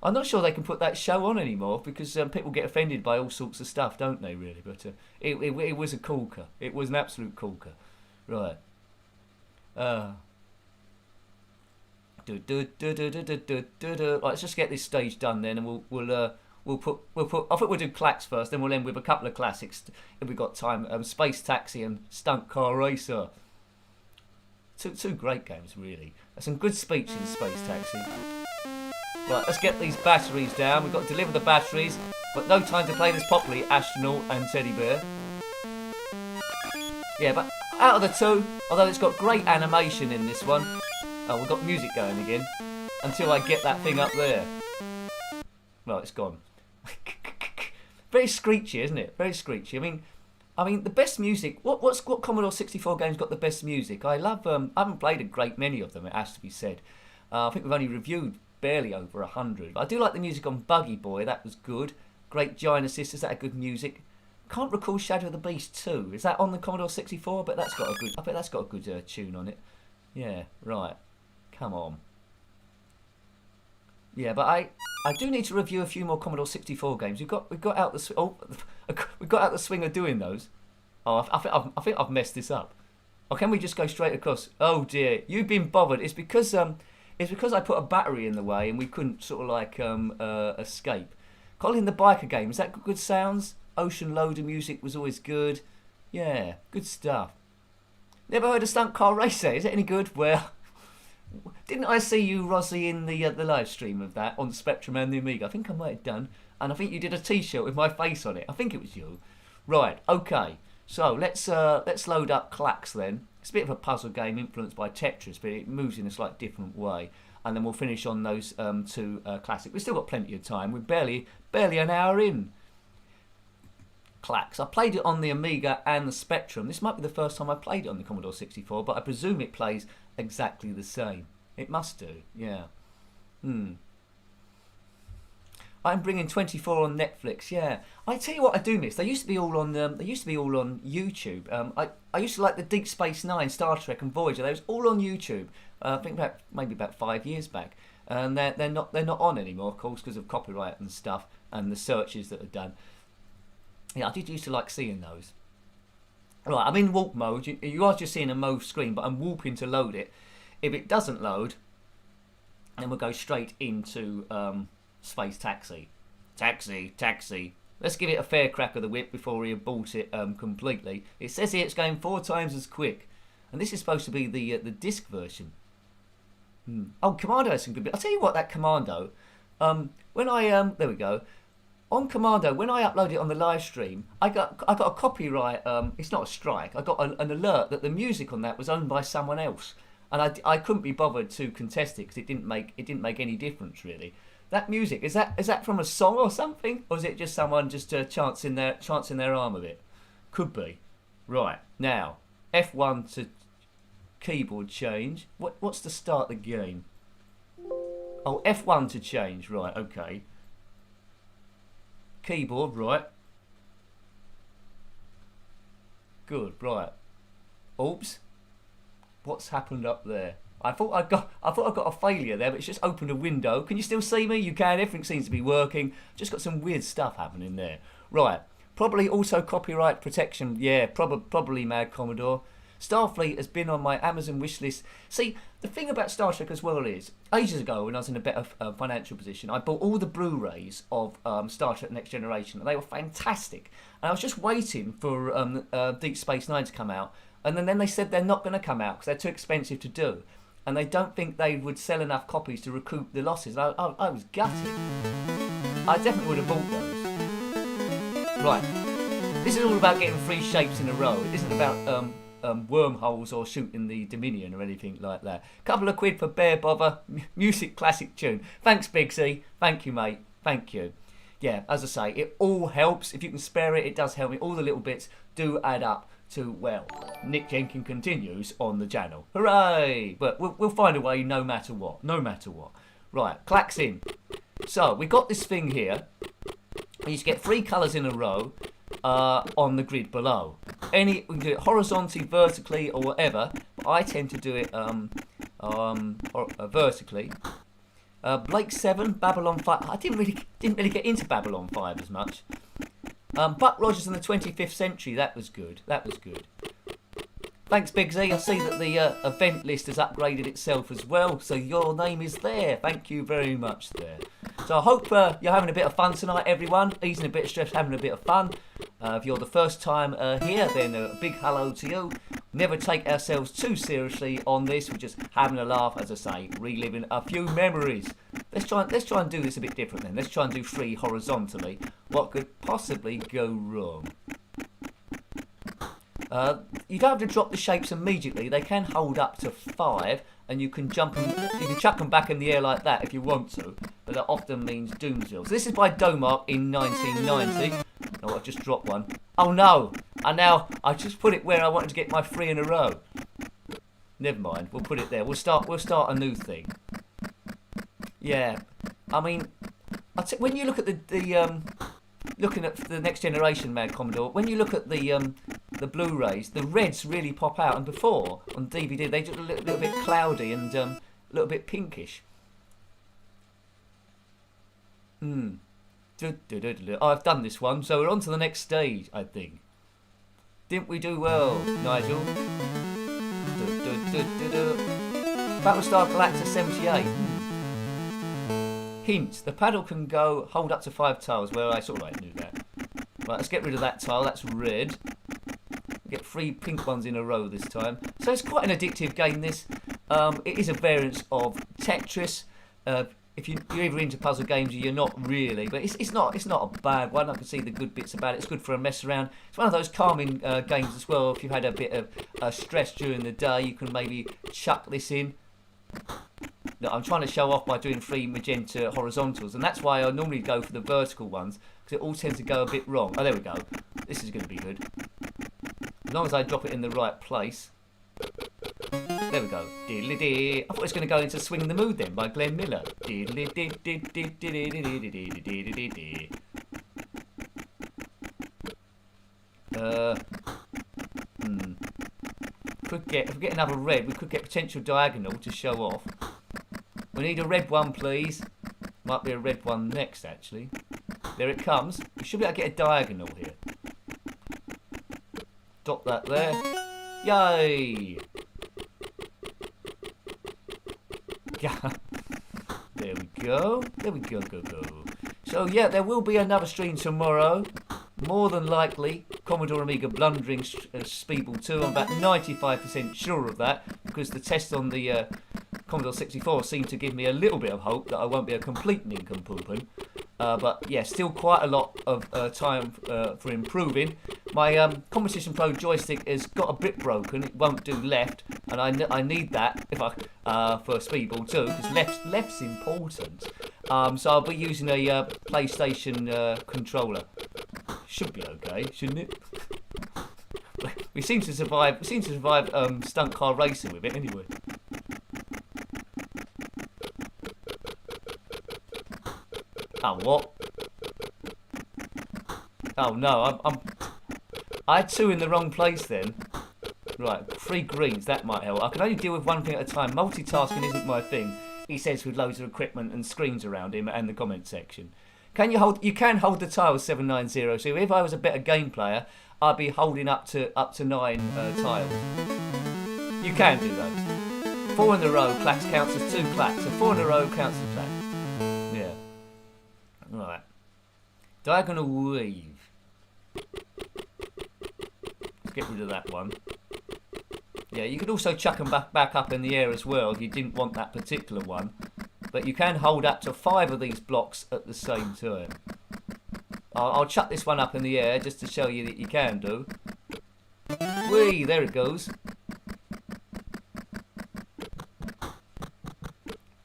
I'm not sure they can put that show on anymore because people get offended by all sorts of stuff, don't they? Really, but it was a corker. It was an absolute corker. Right. Let's just get this stage done then, and we'll put. I think we'll do Clacks first, then we'll end with a couple of classics if we've got time. Space Taxi and Stunt Car Racer. Two great games, really. There's some good speech in Space Taxi. Right, let's get these batteries down. We've got to deliver the batteries, but no time to play this properly, Astronaut and Teddy Bear. Yeah, but out of the two, although it's got great animation in this one. Oh, we've got music going again. Until I get that thing up there. Well, it's gone. Very screechy, isn't it? Very screechy. I mean, the best music. What Commodore 64 game's got the best music? I love. I haven't played a great many of them. It has to be said. I think we've only reviewed barely over 100. But I do like the music on Buggy Boy. That was good. Great Giant Assist. Is that a good music? Can't recall Shadow of the Beast 2. Is that on the Commodore 64? But that's got a good. I bet that's got a good tune on it. Yeah. Right. Come on. Yeah, but I do need to review a few more Commodore 64 games. We've got out the swing of doing those. Oh, I think I've messed this up. Or can we just go straight across? Oh dear, you've been bothered. It's because I put a battery in the way and we couldn't sort of like escape. Colin the Biker game, is that good sounds? Ocean Loader music was always good. Yeah, good stuff. Never heard of Stunt Car Racer? Is it any good? Well, didn't I see you, Rossi, in the live stream of that on Spectrum and the Amiga? I think I might have done. And I think you did a T-shirt with my face on it. I think it was you. Right, okay. So let's load up Clacks then. It's a bit of a puzzle game influenced by Tetris, but it moves in a slightly different way. And then we'll finish on those two classics. We've still got plenty of time. We're barely an hour in. Clacks. I played it on the Amiga and the Spectrum. This might be the first time I played it on the Commodore 64, but I presume it plays exactly the same. It must do, yeah. I'm bringing 24 on Netflix. Yeah, I tell you what, I do miss. They used to be all on. They used to be all on YouTube. I used to like the Deep Space Nine, Star Trek, and Voyager. They was all on YouTube. I think maybe about 5 years back, and they're not on anymore, of course, because of copyright and stuff and the searches that are done. Yeah, I did used to like seeing those. Right, I'm in warp mode. You are just seeing a mauve screen, but I'm warping to load it. If it doesn't load, then we'll go straight into Space Taxi. Taxi. Let's give it a fair crack of the whip before we abort it completely. It says here it's going 4 times as quick. And this is supposed to be the disc version. Oh, Commando has some good bits. I'll tell you what, that Commando, when I, there we go. On Commando, when I upload it on the live stream, I got a copyright, it's not a strike, I got an alert that the music on that was owned by someone else. And I couldn't be bothered to contest it because it didn't make any difference really. That music, is that from a song or something? Or is it just someone just chancing their arm a bit? Could be. Right, now, F1 to keyboard change. What's the start of the game? Oh, F1 to change, right, okay. Keyboard, right. Good, right. Oops. What's happened up there? I thought I got a failure there, but it's just opened a window. Can you still see me? You can. Everything seems to be working. Just got some weird stuff happening there. Right. Probably also copyright protection. Yeah, probably Mad Commodore. Starfleet has been on my Amazon wish list. See, the thing about Star Trek as well is, ages ago when I was in a better financial position, I bought all the Blu-rays of Star Trek Next Generation, and they were fantastic. And I was just waiting for Deep Space Nine to come out, and then they said they're not going to come out because they're too expensive to do. And they don't think they would sell enough copies to recoup the losses. I was gutted. I definitely would have bought those. Right. This is all about getting 3 shapes in a row. It isn't about wormholes or shooting the Dominion or anything like that. Couple of quid for Bear Bovver. Music classic tune. Thanks, Big C. Thank you, mate. Thank you. Yeah, as I say, it all helps. If you can spare it, it does help me. All the little bits do add up to, well, Njenkin continues on the channel. Hooray! But we'll find a way no matter what. No matter what. Right, Clacks in. So, we got this thing here. You get 3 colours in a row on the grid below. We can do it horizontally, vertically, or whatever. But I tend to do it vertically. Blake 7, Babylon 5. I didn't really get into Babylon 5 as much. Buck Rogers in the 25th century. That was good. Thanks, Big Z. I see that the event list has upgraded itself as well, so your name is there. Thank you very much there. So I hope you're having a bit of fun tonight, everyone. Easing a bit of stress, having a bit of fun. If you're the first time here, then a big hello to you. Never take ourselves too seriously on this. We're just having a laugh, as I say, reliving a few memories. Let's try and do this a bit different then. Let's try and do 3 horizontally. What could possibly go wrong? You don't have to drop the shapes immediately. They can hold up to 5, and you can chuck them back in the air like that if you want to. But that often means Doomsville. So this is by Domark in 1990. Oh, I've just dropped one. Oh no! I just put it where I wanted to get my 3 in a row. Never mind. We'll put it there. We'll start a new thing. Yeah. I mean, when you look at looking at the Next Generation Mad Commodore, when you look at the Blu-rays, the reds really pop out, and before on DVD they just a little bit cloudy and a little bit pinkish. I've done this one, so we're on to the next stage, I think. Didn't we do well, Nigel? Battlestar Galactica 78. Hint, the paddle can hold up to 5 tiles. Well, I sort of knew that. Right, let's get rid of that tile. That's red. Get 3 pink ones in a row this time. So it's quite an addictive game, this. It is a variant of Tetris. If you're either into puzzle games or you're not really, but it's not a bad one. I can see the good bits about it. It's good for a mess around. It's one of those calming games as well. If you've had a bit of stress during the day, you can maybe chuck this in. Look, I'm trying to show off by doing 3 magenta horizontals, and that's why I normally go for the vertical ones, because it all tends to go a bit wrong. Oh, there we go. This is going to be good. As long as I drop it in the right place. There there we go. Diddly-dee. I thought it was going to go into Swing in the Mood then by Glenn Miller. Diddly-dee-dee-dee-dee-dee-dee-dee-dee-dee. If we get another red, we could get potential diagonal to show off. We need a red one, please. Might be a red one next, actually. There it comes. We should be able to get a diagonal here. Dot that there. Yay! Yeah. There we go. There we go, go. So, yeah, there will be another stream tomorrow. More than likely, Commodore Amiga blundering Speedball 2. I'm about 95% sure of that, because the test on the Commodore 64 seemed to give me a little bit of hope that I won't be a complete nincompoopin. But yeah, still quite a lot of time for improving. My Competition Pro joystick has got a bit broken. It won't do left, and I need that if I for Speedball 2, because left's important. So I'll be using a PlayStation controller. Should be okay, shouldn't it? We seem to survive. Stunt car racing with it anyway. Oh, what? Oh no, I had 2 in the wrong place then. Right, 3 greens, that might help. I can only deal with one thing at a time. Multitasking isn't my thing, he says with loads of equipment and screens around him and the comment section. You can hold the tiles 790, so if I was a better game player, I'd be holding up to 9 tiles. You can do those. 4 in a row, Clacks counts as 2 Clacks, and 4 in a row counts as Clacks. Yeah. Right. Diagonal weave. Let's get rid of that one. Yeah, you could also chuck them back up in the air as well if you didn't want that particular one. But you can hold up to 5 of these blocks at the same time. I'll chuck this one up in the air just to show you that you can do. Whee! There it goes.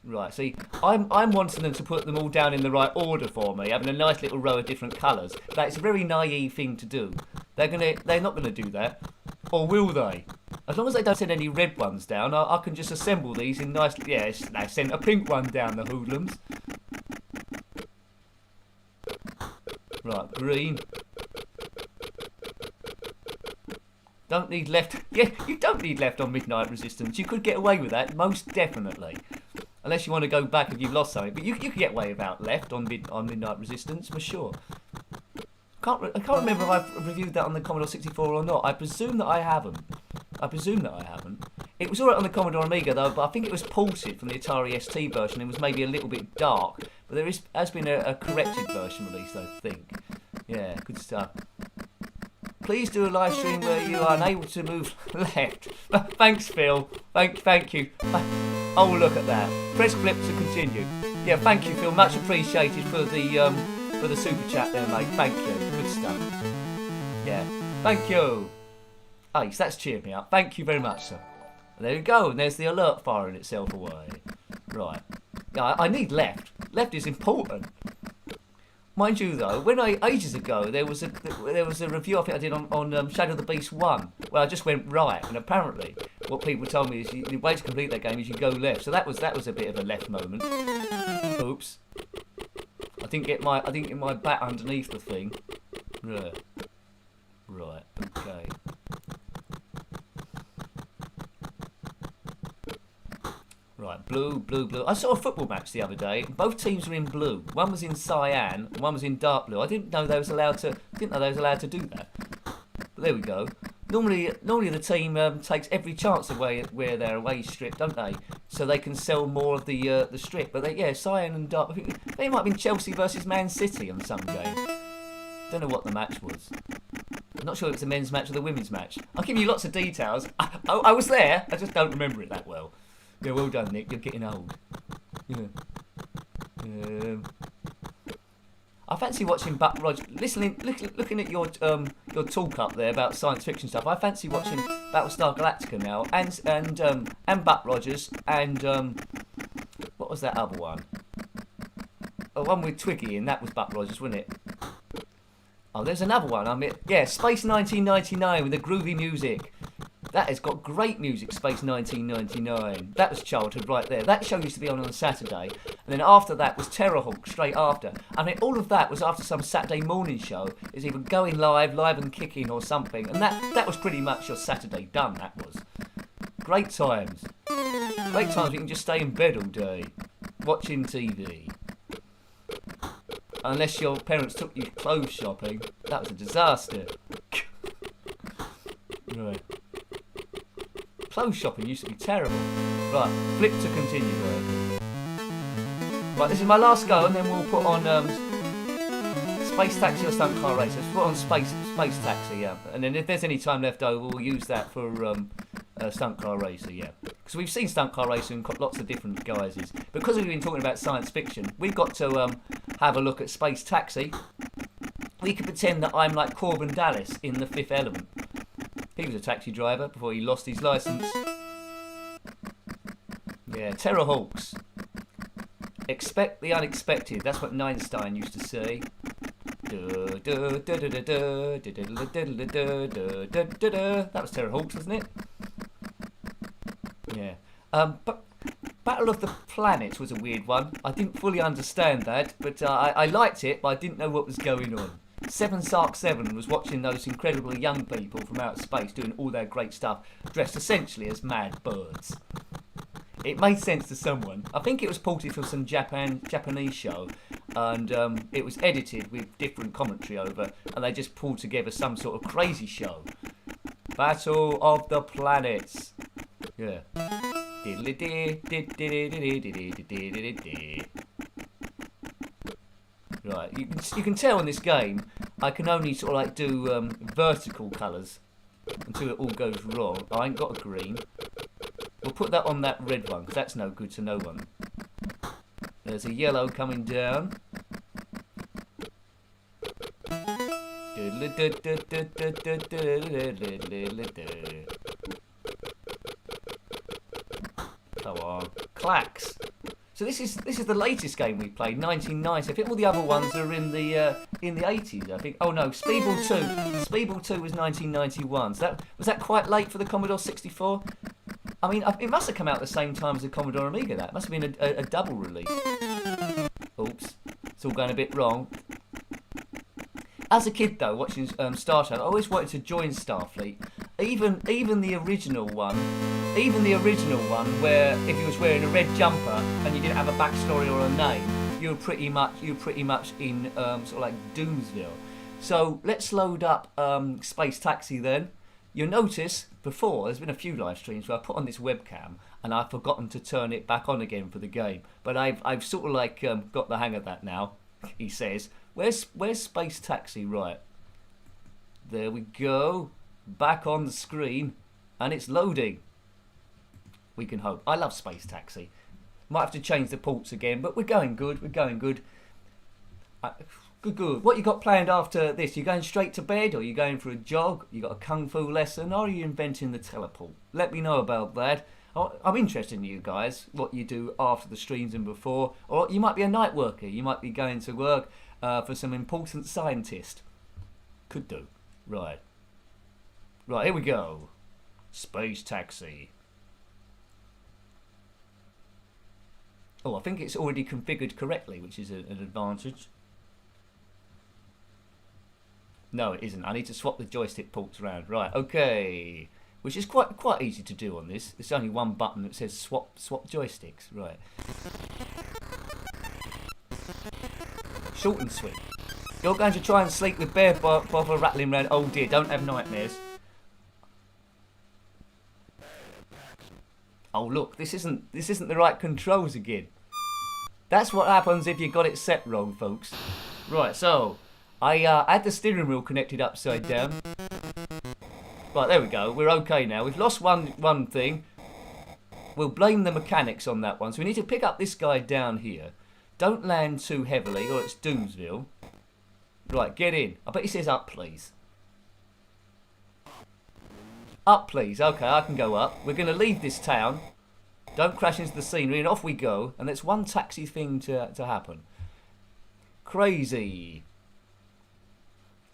Right, see, I'm wanting them to put them all down in the right order for me, having a nice little row of different colours. That's a very naive thing to do. They're not gonna do that, or will they? As long as they don't send any red ones down, I can just assemble these in nice. Yeah, they sent a pink one down, the hoodlums. Right, green. Don't need left. Yeah, you don't need left on Midnight Resistance. You could get away with that, most definitely. Unless you want to go back if you've lost something. But you could get away without left on Midnight Resistance, for sure. I can't remember if I've reviewed that on the Commodore 64 or not. I presume that I haven't. It was alright on the Commodore Amiga though, but I think it was ported from the Atari ST version. It was maybe a little bit dark. But there has been a corrected version released, I think. Yeah, good stuff. Please do a live stream where you are unable to move left. Thanks, Phil. Thank you. Oh, look at that. Press flip to continue. Yeah, thank you, Phil. Much appreciated for the super chat there, mate. Thank you. Good stuff. Yeah, thank you. Ace, that's cheered me up. Thank you very much, sir. There we go. And there's the alert firing itself away. Right. Yeah, I need left. Left is important. Mind you, though, ages ago there was a review I think I did on Shadow of the Beast 1 where I just went right, and apparently what people told me is the way to complete that game is you go left. So that was a bit of a left moment. Oops. I didn't get my bat underneath the thing. Right. Okay. Right, blue. I saw a football match the other day. Both teams were in blue. One was in cyan, and one was in dark blue. I didn't know they was allowed to do that. But there we go. Normally the team takes every chance to wear their away strip, don't they? So they can sell more of the strip. But cyan and dark. They might have been Chelsea versus Man City on some game. Don't know what the match was. I'm not sure if it's a men's match or the women's match. I'll give you lots of details. I was there. I just don't remember it that well. Yeah, well done, Nick. You're getting old. Yeah. I fancy watching Buck Rogers. Looking at your talk up there about science fiction stuff. I fancy watching Battlestar Galactica now, and Buck Rogers, and what was that other one? The one with Twiggy, and that was Buck Rogers, wasn't it? Oh, there's another one. Space 1999 with the groovy music. That has got great music, Space 1999. That was childhood right there. That show used to be on a Saturday. And then after that was Terrorhawk straight after. I mean, all of that was after some Saturday morning show. It was either Going Live, Live and Kicking or something. And that was pretty much your Saturday done, that was. Great times. Great times you can just stay in bed all day, watching TV. Unless your parents took you clothes shopping. That was a disaster. Right. Clothes shopping used to be terrible. Right, flip to continue. Right, this is my last go, and then we'll put on Space Taxi or Stunt Car Racer. Let's put on Space Taxi, yeah. And then if there's any time left over, we'll use that for Stunt Car Racer, yeah. Because we've seen Stunt Car Racer in lots of different guises. Because we've been talking about science fiction, we've got to have a look at Space Taxi. We could pretend that I'm like Corbin Dallas in The Fifth Element. He was a taxi driver before he lost his licence. Yeah, Terrorhawks. Expect the unexpected. That's what Einstein used to say. That was Terrorhawks, wasn't it? Yeah. But Battle of the Planets was a weird one. I didn't fully understand that, but I liked it, but I didn't know what was going on. 7 Sark 7 was watching those incredibly young people from outer space doing all their great stuff, dressed essentially as mad birds. It made sense to someone. I think it was ported from some Japanese show, and it was edited with different commentary over, and they just pulled together some sort of crazy show. Battle of the Planets. Yeah. Right, you can tell in this game I can only sort of like do vertical colours until it all goes wrong. I ain't got a green. We'll put that on that red one because that's no good to no one. There's a yellow coming down. Come on, Clacks. So this is the latest game we played, 1990. I think all the other ones are in the 80s. I think. Oh no, Speedball 2. Speedball 2 was 1991. So was that quite late for the Commodore 64? I mean, it must have come out at the same time as the Commodore Amiga. That must have been a double release. Oops, it's all going a bit wrong. As a kid though, watching Star Trek, I always wanted to join Starfleet. Even the original one. Even the original one, where if you was wearing a red jumper and you didn't have a backstory or a name, you were pretty much in sort of like Doomsville. So let's load up Space Taxi then. You'll notice before there's been a few live streams where I put on this webcam and I've forgotten to turn it back on again for the game. But I've sort of like got the hang of that now. He says, "Where's Space Taxi?" Right, there we go. Back on the screen, and it's loading. We can hope. I love Space Taxi. Might have to change the ports again, but we're going good. We're going good. Good. What you got planned after this? You going straight to bed, or you going for a jog? You got a kung fu lesson, or are you inventing the teleport? Let me know about that. I'm interested in you guys. What you do after the streams and before, or you might be a night worker. You might be going to work for some important scientist. Could do. Right. Right. Here we go. Space Taxi. Oh, I think it's already configured correctly, which is an advantage. No, it isn't. I need to swap the joystick ports around. Right, okay. Which is quite easy to do on this. There's only one button that says swap joysticks. Right. Short and sweet. You're going to try and sleep with Bear Bovver rattling around. Oh dear, don't have nightmares. Oh look, this isn't the right controls again. That's what happens if you got it set wrong, folks. Right, so I had the steering wheel connected upside down. Right, there we go. We're okay now. We've lost one thing. We'll blame the mechanics on that one. So we need to pick up this guy down here. Don't land too heavily, or it's Doomsville. Right, get in. I bet he says up, please. Up, please. Okay, I can go up. We're going to leave this town. Don't crash into the scenery, and off we go. And there's one taxi thing to happen. Crazy.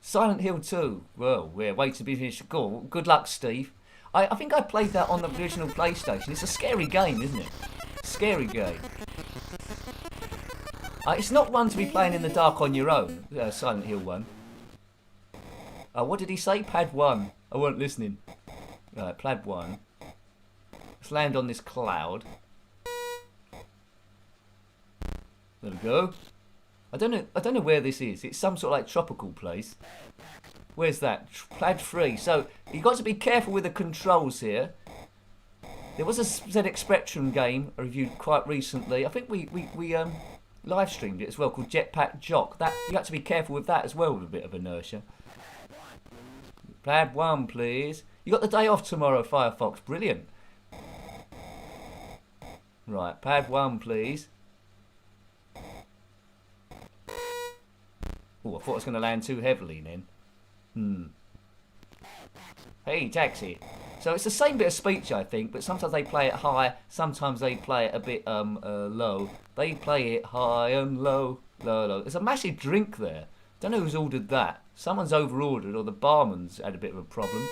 Silent Hill 2. Well, we're way to be finished. Good luck, Steve. I think I played that on the original PlayStation. It's a scary game, isn't it? Scary game. It's not one to be playing in the dark on your own. Silent Hill 1. What did he say? Pad 1. I weren't listening. Right, Pad 1. Let's land on this cloud. There we go. I don't know where this is. It's some sort of like tropical place. Where's that? Pad 3. So you've got to be careful with the controls here. There was a ZX Spectrum game I reviewed quite recently. I think we live streamed it as well, called Jetpack Jock. That you have to be careful with that as well, with a bit of inertia. Pad 1, please. You got the day off tomorrow, Firefox. Brilliant. Right, Pad 1, please. Oh, I thought I was going to land too heavily then. Hey, taxi. So it's the same bit of speech, I think, but sometimes they play it high, sometimes they play it a bit low. They play it high and low, low, low. There's a massive drink there. Don't know who's ordered that. Someone's over-ordered, or the barman's had a bit of a problem.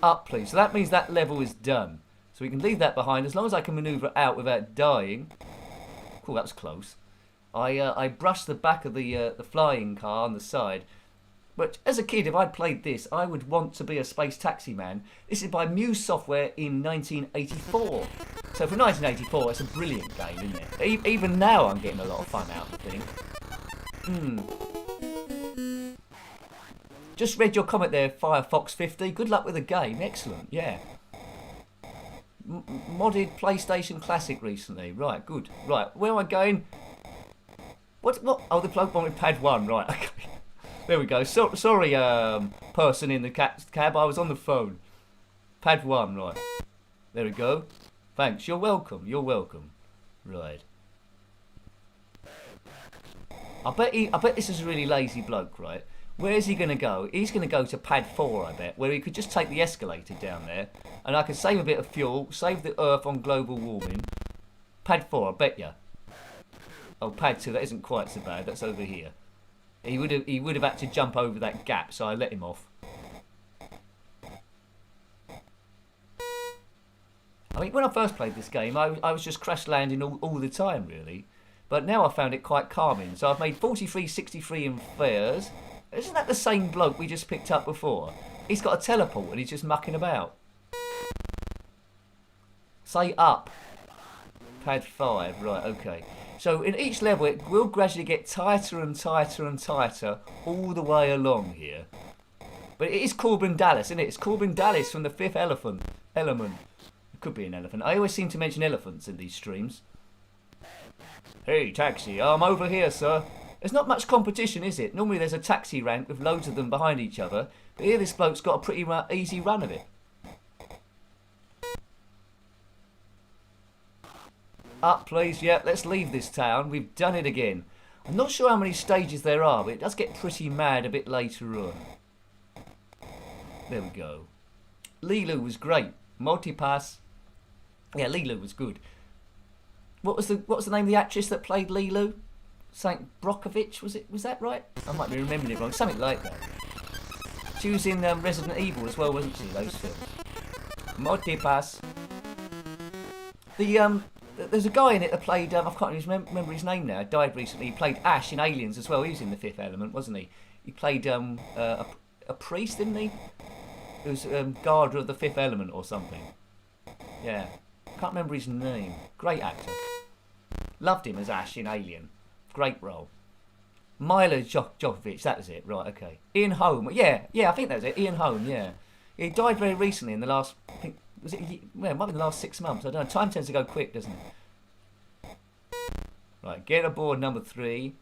Up, please. So that means that level is done. So we can leave that behind, as long as I can manoeuvre out without dying. Cool, that was close. I brushed the back of the flying car on the side. But as a kid, if I'd played this, I would want to be a space taxi man. This is by Muse Software in 1984. So for 1984, it's a brilliant game, isn't it? Even now, I'm getting a lot of fun out of the thing. Just read your comment there, Firefox50. Good luck with the game. Excellent, yeah. Modded PlayStation Classic recently. Right, good. Right, where am I going? What? Oh, the bloke one with Pad 1. Right, okay. There we go. Sorry, person in the cab. I was on the phone. Pad 1, right. There we go. Thanks. You're welcome. You're welcome. Right. I bet this is a really lazy bloke, right? Where is he going to go? He's going to go to Pad 4, I bet, where he could just take the escalator down there, and I could save a bit of fuel, save the Earth on global warming. Pad 4, I bet you. Oh, Pad 2, that isn't quite so bad. That's over here. He would have had to jump over that gap, so I let him off. I mean, when I first played this game, I was just crash landing all the time, really. But now I found it quite calming. So I've made 4363 in fares. Isn't that the same bloke we just picked up before? He's got a teleport and he's just mucking about. Say up. Pad 5, right, okay. So in each level it will gradually get tighter and tighter and tighter all the way along here. But it is Corbin Dallas, isn't it? It's Corbin Dallas from the Fifth Element. It could be an elephant. I always seem to mention elephants in these streams. Hey, taxi, I'm over here, sir. There's not much competition, is it? Normally there's a taxi rank with loads of them behind each other. But here this bloke's got a pretty easy run of it. Up, please. Yeah, let's leave this town. We've done it again. I'm not sure how many stages there are, but it does get pretty mad a bit later on. There we go. Lilu was great. Multipass. Yeah, Lilu was good. What was the name of the actress that played Lilu? St. Brockovich, was it? Was that right? I might be remembering it wrong. Something like that. She was in Resident Evil as well, wasn't she? Those films. Multipass. There's a guy in it that played, I can't remember his name now, died recently. He played Ash in Aliens as well. He was in the Fifth Element, wasn't he? He played a priest, didn't he? He was guard of the Fifth Element or something. Yeah. Can't remember his name. Great actor. Loved him as Ash in Alien. Great role. Milo Jovovich, that was it. Right, okay. Ian Holm. Yeah, I think that was it. Ian Holm, yeah. He died very recently in the last, I think, was it? Well, it might be the last 6 months. I don't know. Time tends to go quick, doesn't it? Right, get aboard number 3.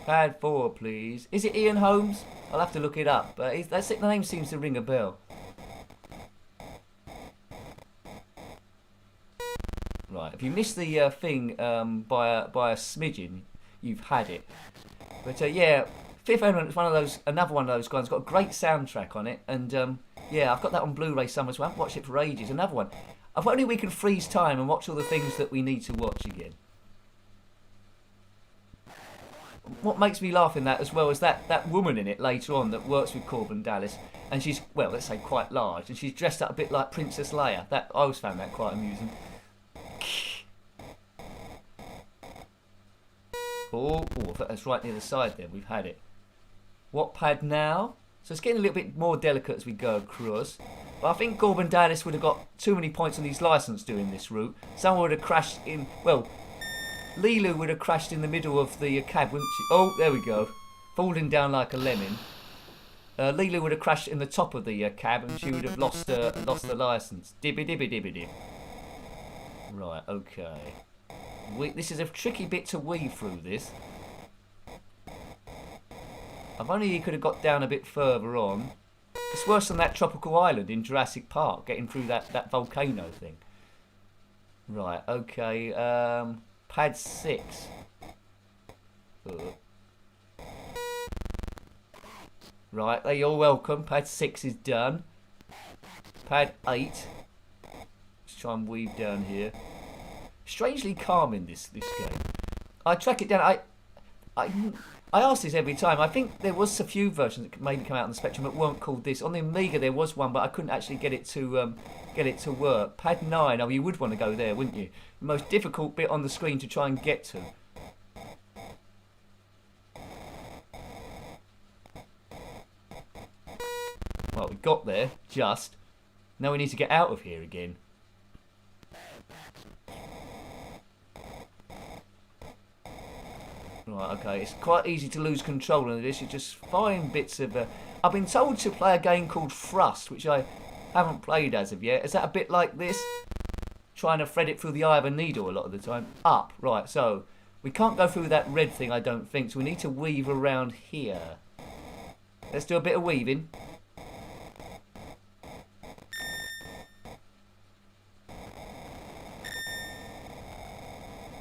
Pad 4, please. Is it Ian Holmes? I'll have to look it up. But the name seems to ring a bell. Right, if you missed the thing by a smidgen, you've had it. But yeah, Fifth Element is another one of those guys. Got a great soundtrack on it, and yeah, I've got that on Blu-ray somewhere, so I haven't watched it for ages. Another one. If only we can freeze time and watch all the things that we need to watch again. what makes me laugh in that as well is that woman in it later on that works with Corbin Dallas, and she's, well, let's say quite large, and she's dressed up a bit like Princess Leia. That I always found that quite amusing. Oh, that's right near the side there. We've had it. What pad now? So it's getting a little bit more delicate as we go across. But I think Corbin Dallas would have got too many points on his licence doing this route. Someone would have crashed in, well, Lilu would have crashed in the middle of the cab, wouldn't she? Oh, there we go. Falling down like a lemon. Lilu would have crashed in the top of the cab and she would have lost the licence. Dibby dibby dibby dib. Right, okay. This is a tricky bit to weave through this. If only he could have got down a bit further on. It's worse than that tropical island in Jurassic Park, getting through that volcano thing. Right, okay. Pad 6. Right, there you're welcome. Pad 6 is done. Pad 8. Let's try and weave down here. Strangely calm in this game. I track it down. I ask this every time. I think there was a few versions that maybe come out on the Spectrum that weren't called this. On the Amiga there was one, but I couldn't actually get it to work. Pad 9. Oh, you would want to go there, wouldn't you? The most difficult bit on the screen to try and get to. Well, we got there just. Now we need to get out of here again. Right, okay, it's quite easy to lose control of this. You just find bits of... I've been told to play a game called Thrust, which I haven't played as of yet. Is that a bit like this? Trying to thread it through the eye of a needle a lot of the time. Up, right, so we can't go through that red thing, I don't think, so we need to weave around here. Let's do a bit of weaving.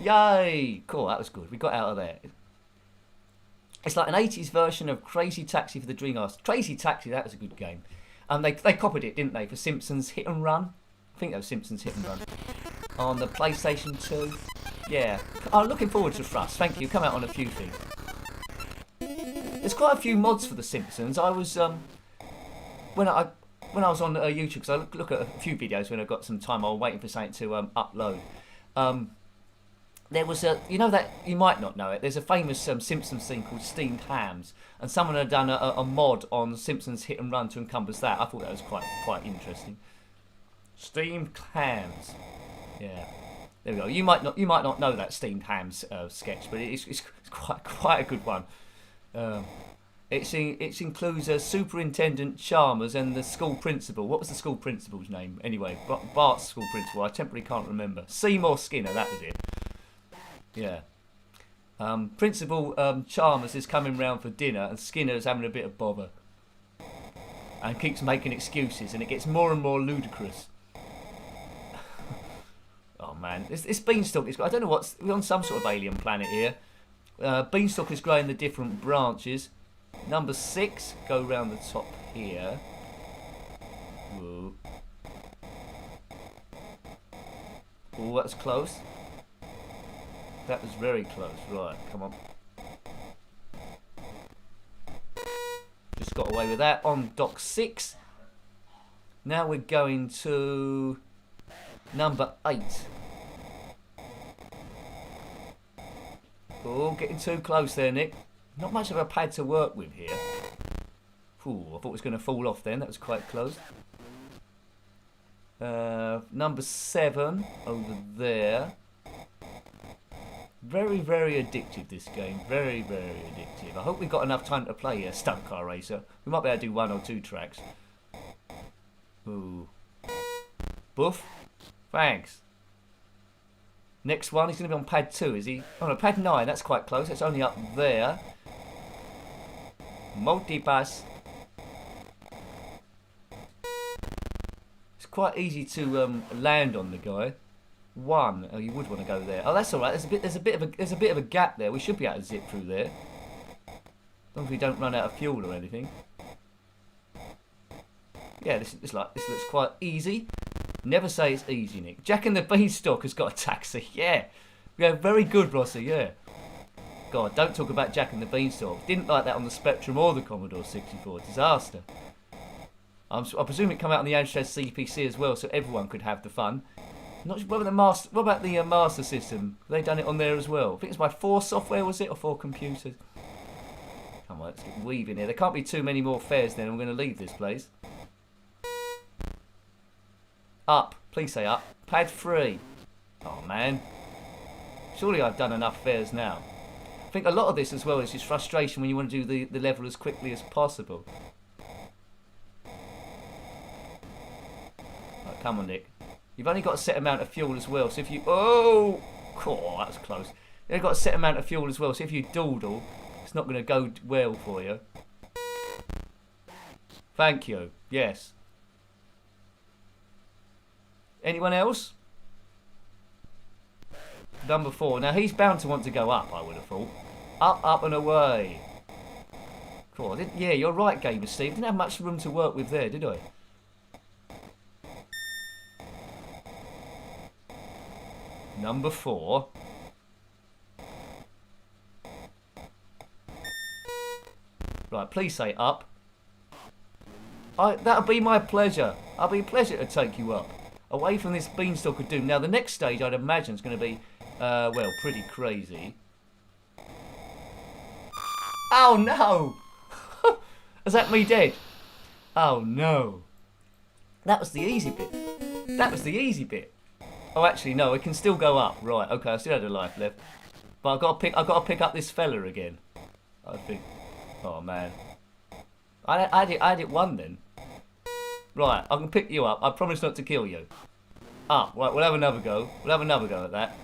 Yay! Cool, that was good. We got out of there. It's like an 80s version of Crazy Taxi for the Dreamcast. Crazy Taxi, that was a good game. They copied it, didn't they, for Simpsons Hit and Run? I think that was Simpsons Hit and Run. On the PlayStation 2. Yeah. I'm looking forward to Thrust. Thank you. Come out on a few things. There's quite a few mods for the Simpsons. I was when I was on YouTube, because I look at a few videos when I got some time. I was waiting for something to upload. There was a, you know that, you might not know it, there's a famous Simpsons thing called Steamed Hams, and someone had done a mod on Simpsons Hit and Run to encompass that. I thought that was quite interesting. Steamed Hams. Yeah. There we go. You might not know that Steamed Hams sketch, but it's quite a good one. It includes Superintendent Chalmers and the school principal. What was the school principal's name? Anyway, Bart's school principal. I temporarily can't remember. Seymour Skinner, that was it. Yeah. Principal Chalmers is coming round for dinner and Skinner's having a bit of bother. And keeps making excuses and it gets more and more ludicrous. Oh man, this beanstalk is... I don't know what's... We're on some sort of alien planet here. Beanstalk is growing the different branches. Number 6, go round the top here. Whoa. Oh, that's close. That was very close. Right, come on. Just got away with that on dock 6. Now we're going to number 8. Oh, getting too close there, Nick. Not much of a pad to work with here. Ooh, I thought it was going to fall off then. That was quite close. Number 7 over there. Very, very addictive, this game. Very, very addictive. I hope we've got enough time to play a Stunt Car Racer. We might be able to do 1 or 2 tracks. Ooh. Boof. Thanks. Next one, he's going to be on pad 2, is he? Oh no, pad 9, that's quite close. It's only up there. Multi-pass. It's quite easy to land on the guy. 1. Oh, you would want to go there. Oh, that's all right. There's a bit of a gap there. We should be able to zip through there. As long as we don't run out of fuel or anything. Yeah, this looks quite easy. Never say it's easy, Nick. Jack and the Beanstalk has got a taxi. Yeah, very good, Rossi. Yeah. God, don't talk about Jack and the Beanstalk. Didn't like that on the Spectrum or the Commodore 64. Disaster. I presume it came out on the Amstrad CPC as well, so everyone could have the fun. Not sure, what about the Master System? Have they done it on there as well? I think it's by 4 software, was it, or 4 computers? Come on, let's get weaving here. There can't be too many more fairs then. I'm going to leave this place. Up. Please say up. Pad 3. Oh, man. Surely I've done enough fairs now. I think a lot of this as well is just frustration when you want to do the level as quickly as possible. Right, come on, Nick. You've only got a set amount of fuel as well, so if you... Oh! Oh, that was close. You've only got a set amount of fuel as well, so if you dawdle, it's not going to go well for you. Thank you. Yes. Anyone else? Number 4. Now, he's bound to want to go up, I would have thought. Up, up and away. Cool. Yeah, you're right, Gamer Steve. Didn't have much room to work with there, did I? Number 4. Right, please say up. That'll be my pleasure. It'll be a pleasure to take you up. Away from this beanstalk of doom. Now, the next stage, I'd imagine, is going to be, well, pretty crazy. Oh, no! Is that me dead? Oh, no. That was the easy bit. That was the easy bit. Oh, actually, no, it can still go up. Right, okay, I still had a life left. But I've got to pick up this fella again. I think. Oh, man. I had it 1 then. Right, I can pick you up. I promise not to kill you. Right, we'll have another go. We'll have another go at that.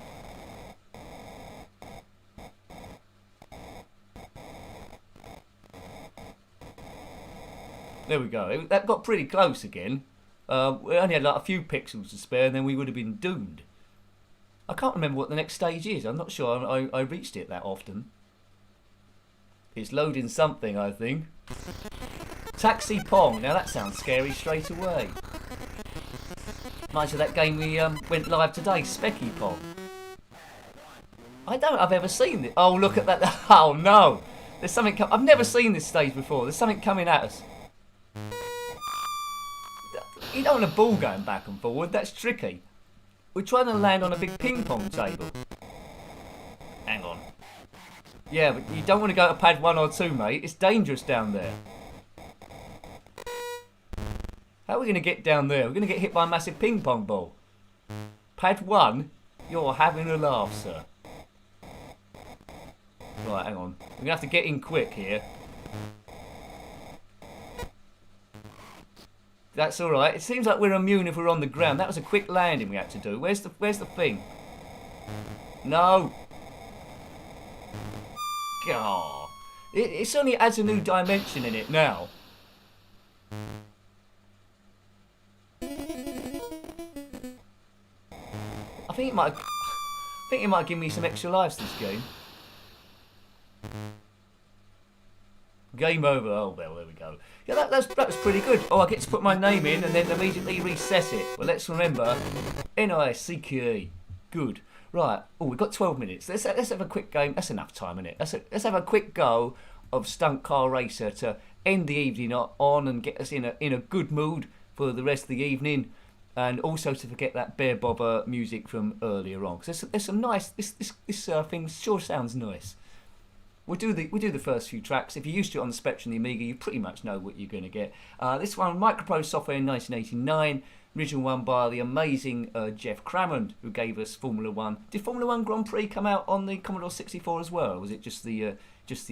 There we go. That got pretty close again. We only had like a few pixels to spare and then we would have been doomed. I can't remember what the next stage is. I'm not sure I reached it that often. It's loading something, I think. Taxi Pong. Now that sounds scary straight away. Reminds me of that game we went live today, Specky Pong. I don't think I've ever seen it. Oh, look at that. Oh, no. There's something... I've never seen this stage before. There's something coming at us. You don't want a ball going back and forward. That's tricky. We're trying to land on a big ping pong table. Hang on. Yeah, but you don't want to go to pad 1 or 2, mate. It's dangerous down there. How are we going to get down there? We're going to get hit by a massive ping pong ball. Pad 1, you're having a laugh, sir. Right, hang on. We're going to have to get in quick here. That's alright. It seems like we're immune if we're on the ground. That was a quick landing we had to do. Where's the thing? No. God. It certainly adds a new dimension in it now. I think it might give me some extra lives, this game. Game over. Oh, well, there we go. Yeah, that was pretty good. Oh, I get to put my name in and then immediately reset it. Well, let's remember, N-I-C-Q-E. Good. Right. Oh, we've got 12 minutes. Let's have a quick game. That's enough time, isn't it? Let's have a quick go of Stunt Car Racer to end the evening on and get us in a good mood for the rest of the evening, and also to forget that Bear Bobber music from earlier on. Because there's some nice. This thing sure sounds nice. We'll do the first few tracks. If you're used to it on the Spectrum and the Amiga, you pretty much know what you're going to get. This one, Microprose software in 1989. Original one by the amazing Jeff Crammond, who gave us Formula 1. Did Formula 1 Grand Prix come out on the Commodore 64 as well, or was it just the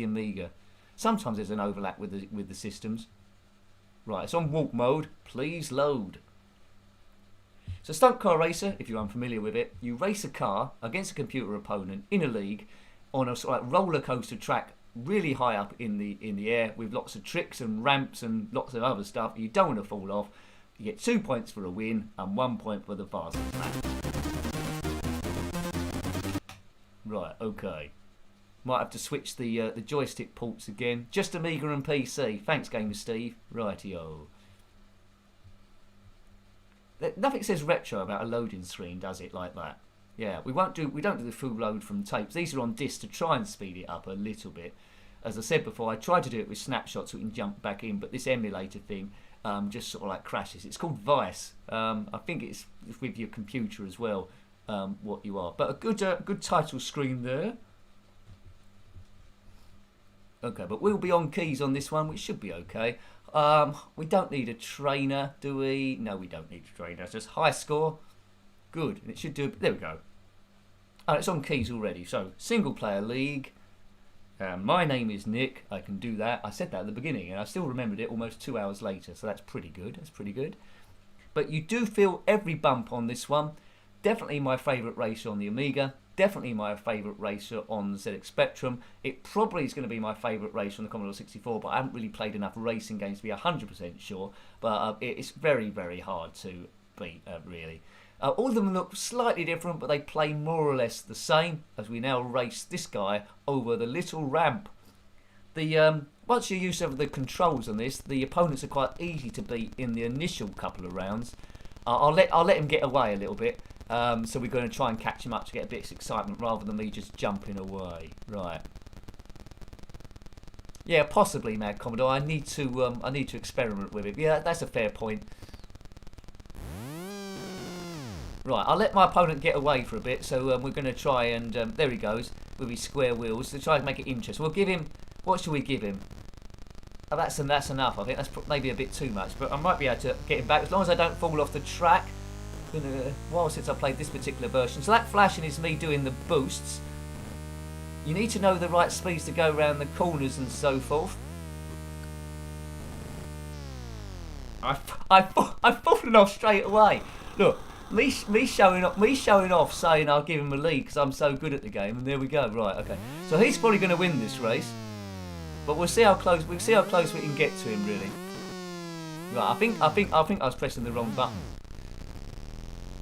Amiga? Sometimes there's an overlap with the systems. Right, it's on walk mode. Please load. So Stunt Car Racer, if you're unfamiliar with it, you race a car against a computer opponent in a league on a sort of like roller coaster track, really high up in the air, with lots of tricks and ramps and lots of other stuff. You don't want to fall off. You get 2 points for a win and 1 point for the fastest lap. Right, okay. Might have to switch the joystick ports again. Just Amiga and PC. Thanks, Gamer Steve. Rightio. Nothing says retro about a loading screen, does it, like that? Yeah, we don't do the full load from tapes. These are on disc to try and speed it up a little bit. As I said before, I tried to do it with snapshots so we can jump back in, but this emulator thing just sort of like crashes. It's called Vice. I think it's with your computer as well, what you are. But a good title screen there. Okay, but we'll be on keys on this one, which should be okay. We don't need a trainer, do we? No, we don't need a trainer. It's just high score. Good. And it should do... There we go. Oh, it's on keys already. So, single player league. My name is Nick. I can do that. I said that at the beginning, and I still remembered it almost 2 hours later. So that's pretty good. That's pretty good. But you do feel every bump on this one. Definitely my favourite racer on the Amiga. Definitely my favourite racer on the ZX Spectrum. It probably is going to be my favourite racer on the Commodore 64, but I haven't really played enough racing games to be 100% sure. But it's very, very hard to beat, really. All of them look slightly different, but they play more or less the same as we now race this guy over the little ramp. Once you're used to the controls on this, the opponents are quite easy to beat in the initial couple of rounds. I'll let him get away a little bit. So we're going to try and catch him up to get a bit of excitement rather than me just jumping away. Right. Yeah, possibly, Mad Commodore. I need to experiment with it. Yeah, that's a fair point. Right, I'll let my opponent get away for a bit. So we're going to try and there he goes with his square wheels to try and make it interesting. We'll give him. What shall we give him? Oh, that's enough. I think that's maybe a bit too much, but I might be able to get him back as long as I don't fall off the track. It's been a while since I played this particular version. So that flashing is me doing the boosts. You need to know the right speeds to go around the corners and so forth. I've fallen off straight away. Look, me showing off, saying I'll give him a lead because I'm so good at the game, and there we go. Right, okay. So he's probably going to win this race, but we'll see how close we can get to him. Really. Right, I think I was pressing the wrong button.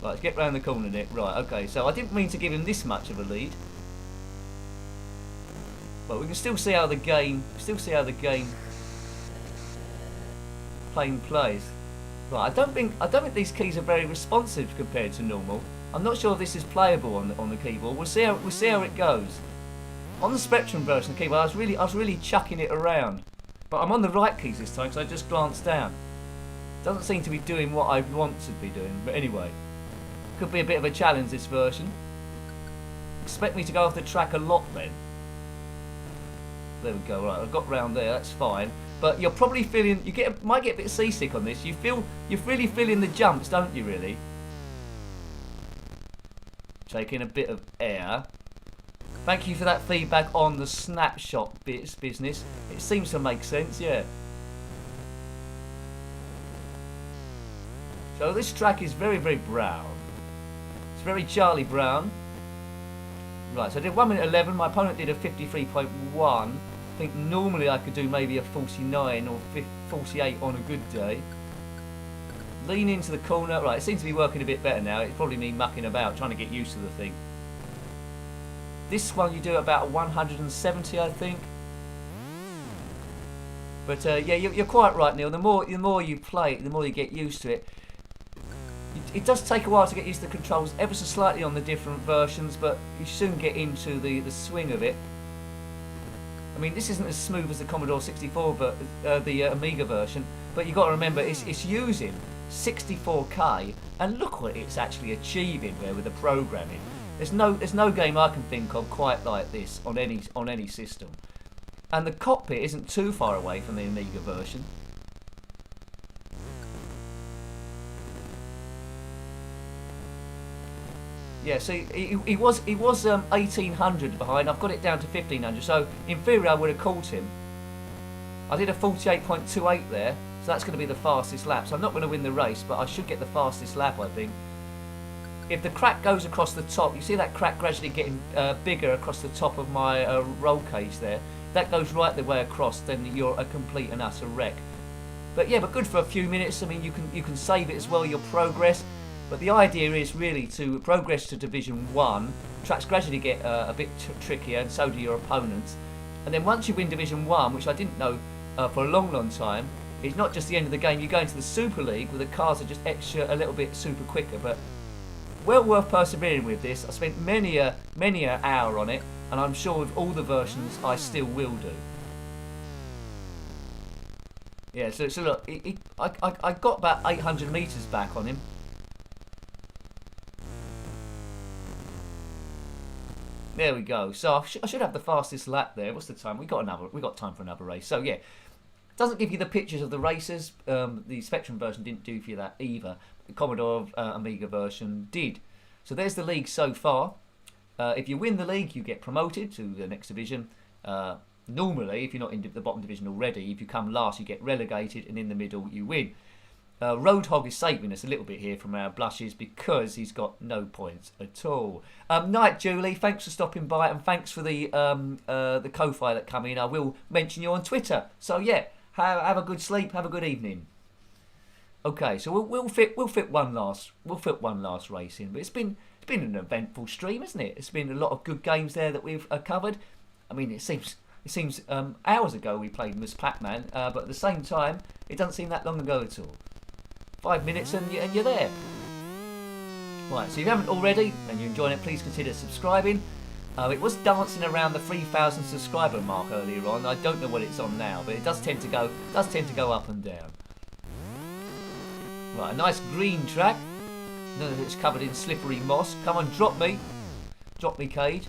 Right, let's get round the corner, Nick. Right, okay. So I didn't mean to give him this much of a lead. But we can still see how the game plays. Right, I don't think these keys are very responsive compared to normal. I'm not sure if this is playable on the keyboard. We'll see how it goes. On the Spectrum version of the keyboard, I was really chucking it around. But I'm on the right keys this time, so I just glanced down. Doesn't seem to be doing what I want to be doing. But anyway, could be a bit of a challenge this version. Expect me to go off the track a lot then. There we go. Right, I've got round there. That's fine. But you're probably feeling might get a bit seasick on this. You're really feeling the jumps, don't you? Really. Taking a bit of air. Thank you for that feedback on the snapshot business. It seems to make sense. Yeah. So this track is very, very brown. It's very Charlie Brown. Right, so I did 1 minute 11. My opponent did a 53.1. I think normally I could do maybe a 49 or 48 on a good day. Lean into the corner. Right, it seems to be working a bit better now. It's probably me mucking about, trying to get used to the thing. This one you do about 170, I think. But yeah, you're quite right, Neil. The more you play it, the more you get used to it. It does take a while to get used to the controls ever so slightly on the different versions, but you soon get into the swing of it. I mean, this isn't as smooth as the Commodore 64, but the Amiga version. But you've got to remember, it's using 64K, and look what it's actually achieving there with the programming. There's no game I can think of quite like this on any system. And the cockpit isn't too far away from the Amiga version. Yeah, so he was 1800 behind. I've got it down to 1500. So in theory, I would have caught him. I did a 48.28 there, so that's going to be the fastest lap. So I'm not going to win the race, but I should get the fastest lap, I think. If the crack goes across the top, you see that crack gradually getting bigger across the top of my roll cage there. That goes right the way across, then you're a complete and utter wreck. But yeah, but good for a few minutes. I mean, you can save it as well, your progress. But the idea is really to progress to Division 1. Tracks gradually get a bit trickier, and so do your opponents. And then once you win Division 1, which I didn't know for a long, long time, it's not just the end of the game. You go into the Super League, where the cars are just extra, a little bit super quicker. But well worth persevering with this. I spent many a hour on it, and I'm sure with all the versions I still will do. Yeah, so look, I got about 800 metres back on him. There we go. So I should have the fastest lap there. What's the time? We got time for another race. So yeah, doesn't give you the pictures of the races. The Spectrum version didn't do for you that either. The Commodore Amiga version did. So there's the league so far. If you win the league, you get promoted to the next division. Normally, if you're not in the bottom division already, if you come last, you get relegated, and in the middle, you win. Roadhog is saving us a little bit here from our blushes because he's got no points at all. Night, Julie. Thanks for stopping by, and thanks for the Ko-Fi that come in. I will mention you on Twitter. So yeah, have a good sleep. Have a good evening. Okay, so we'll fit one last race in. But it's been an eventful stream, isn't it? It's been a lot of good games there that we've covered. I mean, it seems hours ago we played Miss Pac-Man, but at the same time, it doesn't seem that long ago at all. 5 minutes and you're there. Right, so if you haven't already and you're enjoying it, please consider subscribing. It was dancing around the 3,000 subscriber mark earlier on. I don't know what it's on now, but it does tend to go up and down. Right, a nice green track. None of it's covered in slippery moss. Come on, drop me, Cage.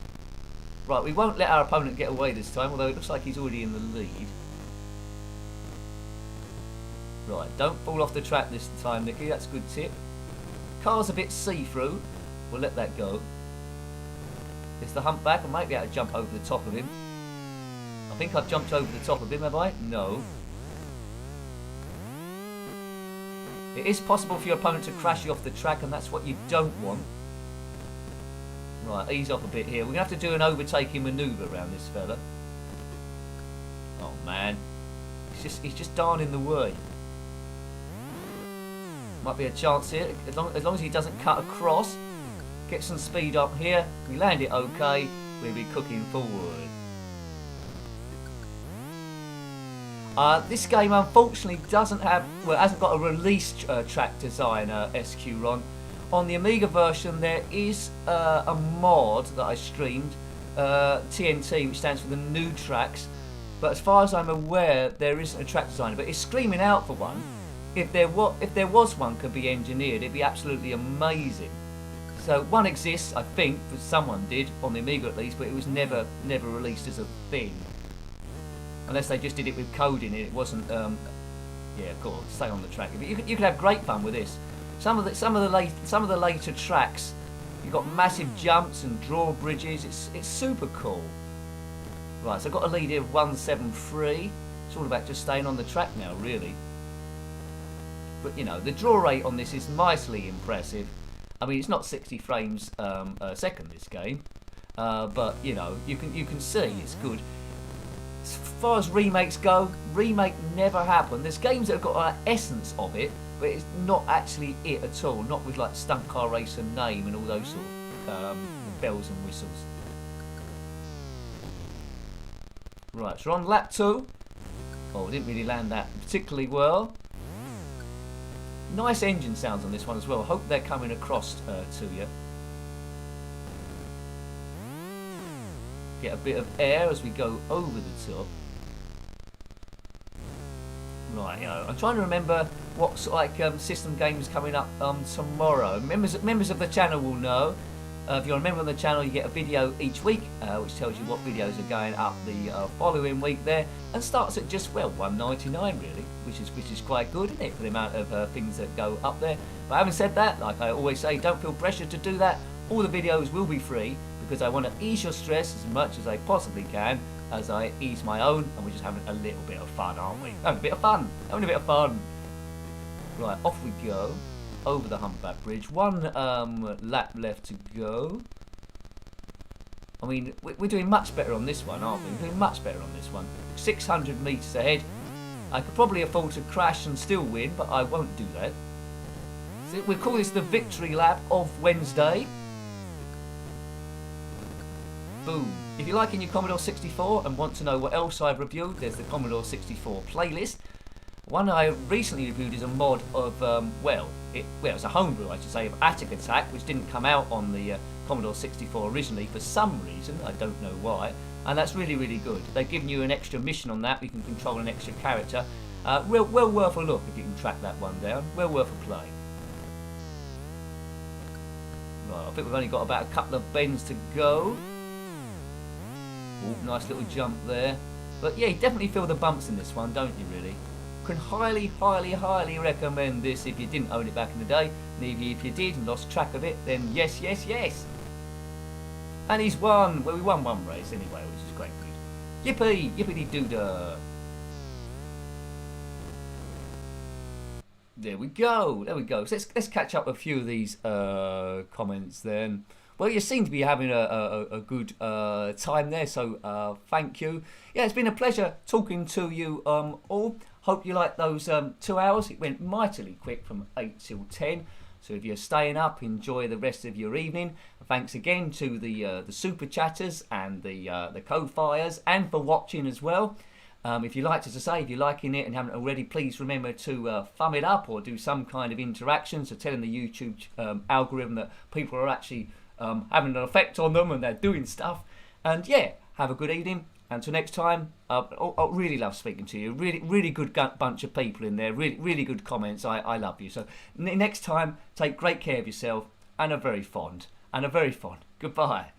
Right, we won't let our opponent get away this time, although it looks like he's already in the lead. Right, don't fall off the track this time, Nicky. That's a good tip. Car's a bit see-through. We'll let that go. It's the humpback. I might be able to jump over the top of him. I think I've jumped over the top of him, have I? No. It is possible for your opponent to crash you off the track, and that's what you don't want. Right, ease off a bit here. We're going to have to do an overtaking manoeuvre around this fella. Oh, man. He's just darn in the way. Might be a chance here, as long as he doesn't cut across. Get some speed up here. We land it okay. We'll be cooking forward. This game unfortunately hasn't got a release track designer SQ-RON. On the Amiga version there is a mod that I streamed, TNT, which stands for the new tracks. But as far as I'm aware, there isn't a track designer. But it's screaming out for one. If there was one, could be engineered, it'd be absolutely amazing. So one exists, I think, but someone did on the Amiga at least, but it was never released as a thing. Unless they just did it with coding, it wasn't. Yeah, of course, stay on the track. You could have great fun with this. Some of the later tracks, you've got massive jumps and drawbridges. It's super cool. Right, so I've got a lead here of 173. It's all about just staying on the track now, really. But you know, the draw rate on this is nicely impressive. I mean, it's not 60 frames a second, this game, but you know, you can see it's good. As far as remakes go, remake never happened. There's games that have got an essence of it, but it's not actually it at all. Not with like Stunt Car Racer name and all those sort of bells and whistles. Right, so we're on lap 2. Oh, I didn't really land that particularly well. Nice engine sounds on this one as well. Hope they're coming across to you. Get a bit of air as we go over the top. Right, you know, I'm trying to remember what sort of like system games coming up tomorrow. Members of the channel will know. If you're a member of the channel, you get a video each week, which tells you what videos are going up the following week there, and starts at just, well, $1.99 really, which is quite good, isn't it, for the amount of things that go up there. But having said that, like I always say, don't feel pressured to do that. All the videos will be free because I want to ease your stress as much as I possibly can, as I ease my own, and we're just having a little bit of fun, aren't we? Having a bit of fun. Right, off we go. Over the humpback bridge. One lap left to go. I mean, we're doing much better on this one, aren't we? We're doing much better on this one. 600 metres ahead. I could probably afford to crash and still win, but I won't do that. So we'll call this the victory lap of Wednesday. Boom. If you're liking your Commodore 64 and want to know what else I've reviewed, there's the Commodore 64 playlist. One I recently reviewed is a mod of, it's a homebrew, I should say, of Attic Attack, which didn't come out on the Commodore 64 originally for some reason, I don't know why, and that's really, really good. They've given you an extra mission on that, we can control an extra character. Well worth a look if you can track that one down, well worth a play. Right, I think we've only got about a couple of bends to go. Ooh, nice little jump there. But yeah, you definitely feel the bumps in this one, don't you really? Can highly, highly, highly recommend this if you didn't own it back in the day. And if you did and lost track of it, then yes, yes, yes. And he's won. Well, we won one race anyway, which is great. Yippee! Yippity-doo-dah. There we go. There we go. So let's catch up a few of these comments then. Well, you seem to be having a good time there, so thank you. Yeah, it's been a pleasure talking to you all. Hope you like those 2 hours. It went mightily quick from 8 till 10. So if you're staying up, enjoy the rest of your evening. Thanks again to the super chatters and the code fires, and for watching as well. If you liked, as I say, if you're liking it and haven't already, please remember to thumb it up or do some kind of interaction. So telling the YouTube algorithm that people are actually having an effect on them and they're doing stuff. And yeah, have a good evening. Until next time, I really love speaking to you. Really good bunch of people in there. Really good comments. I love you. So next time, take great care of yourself and a very fond. Goodbye.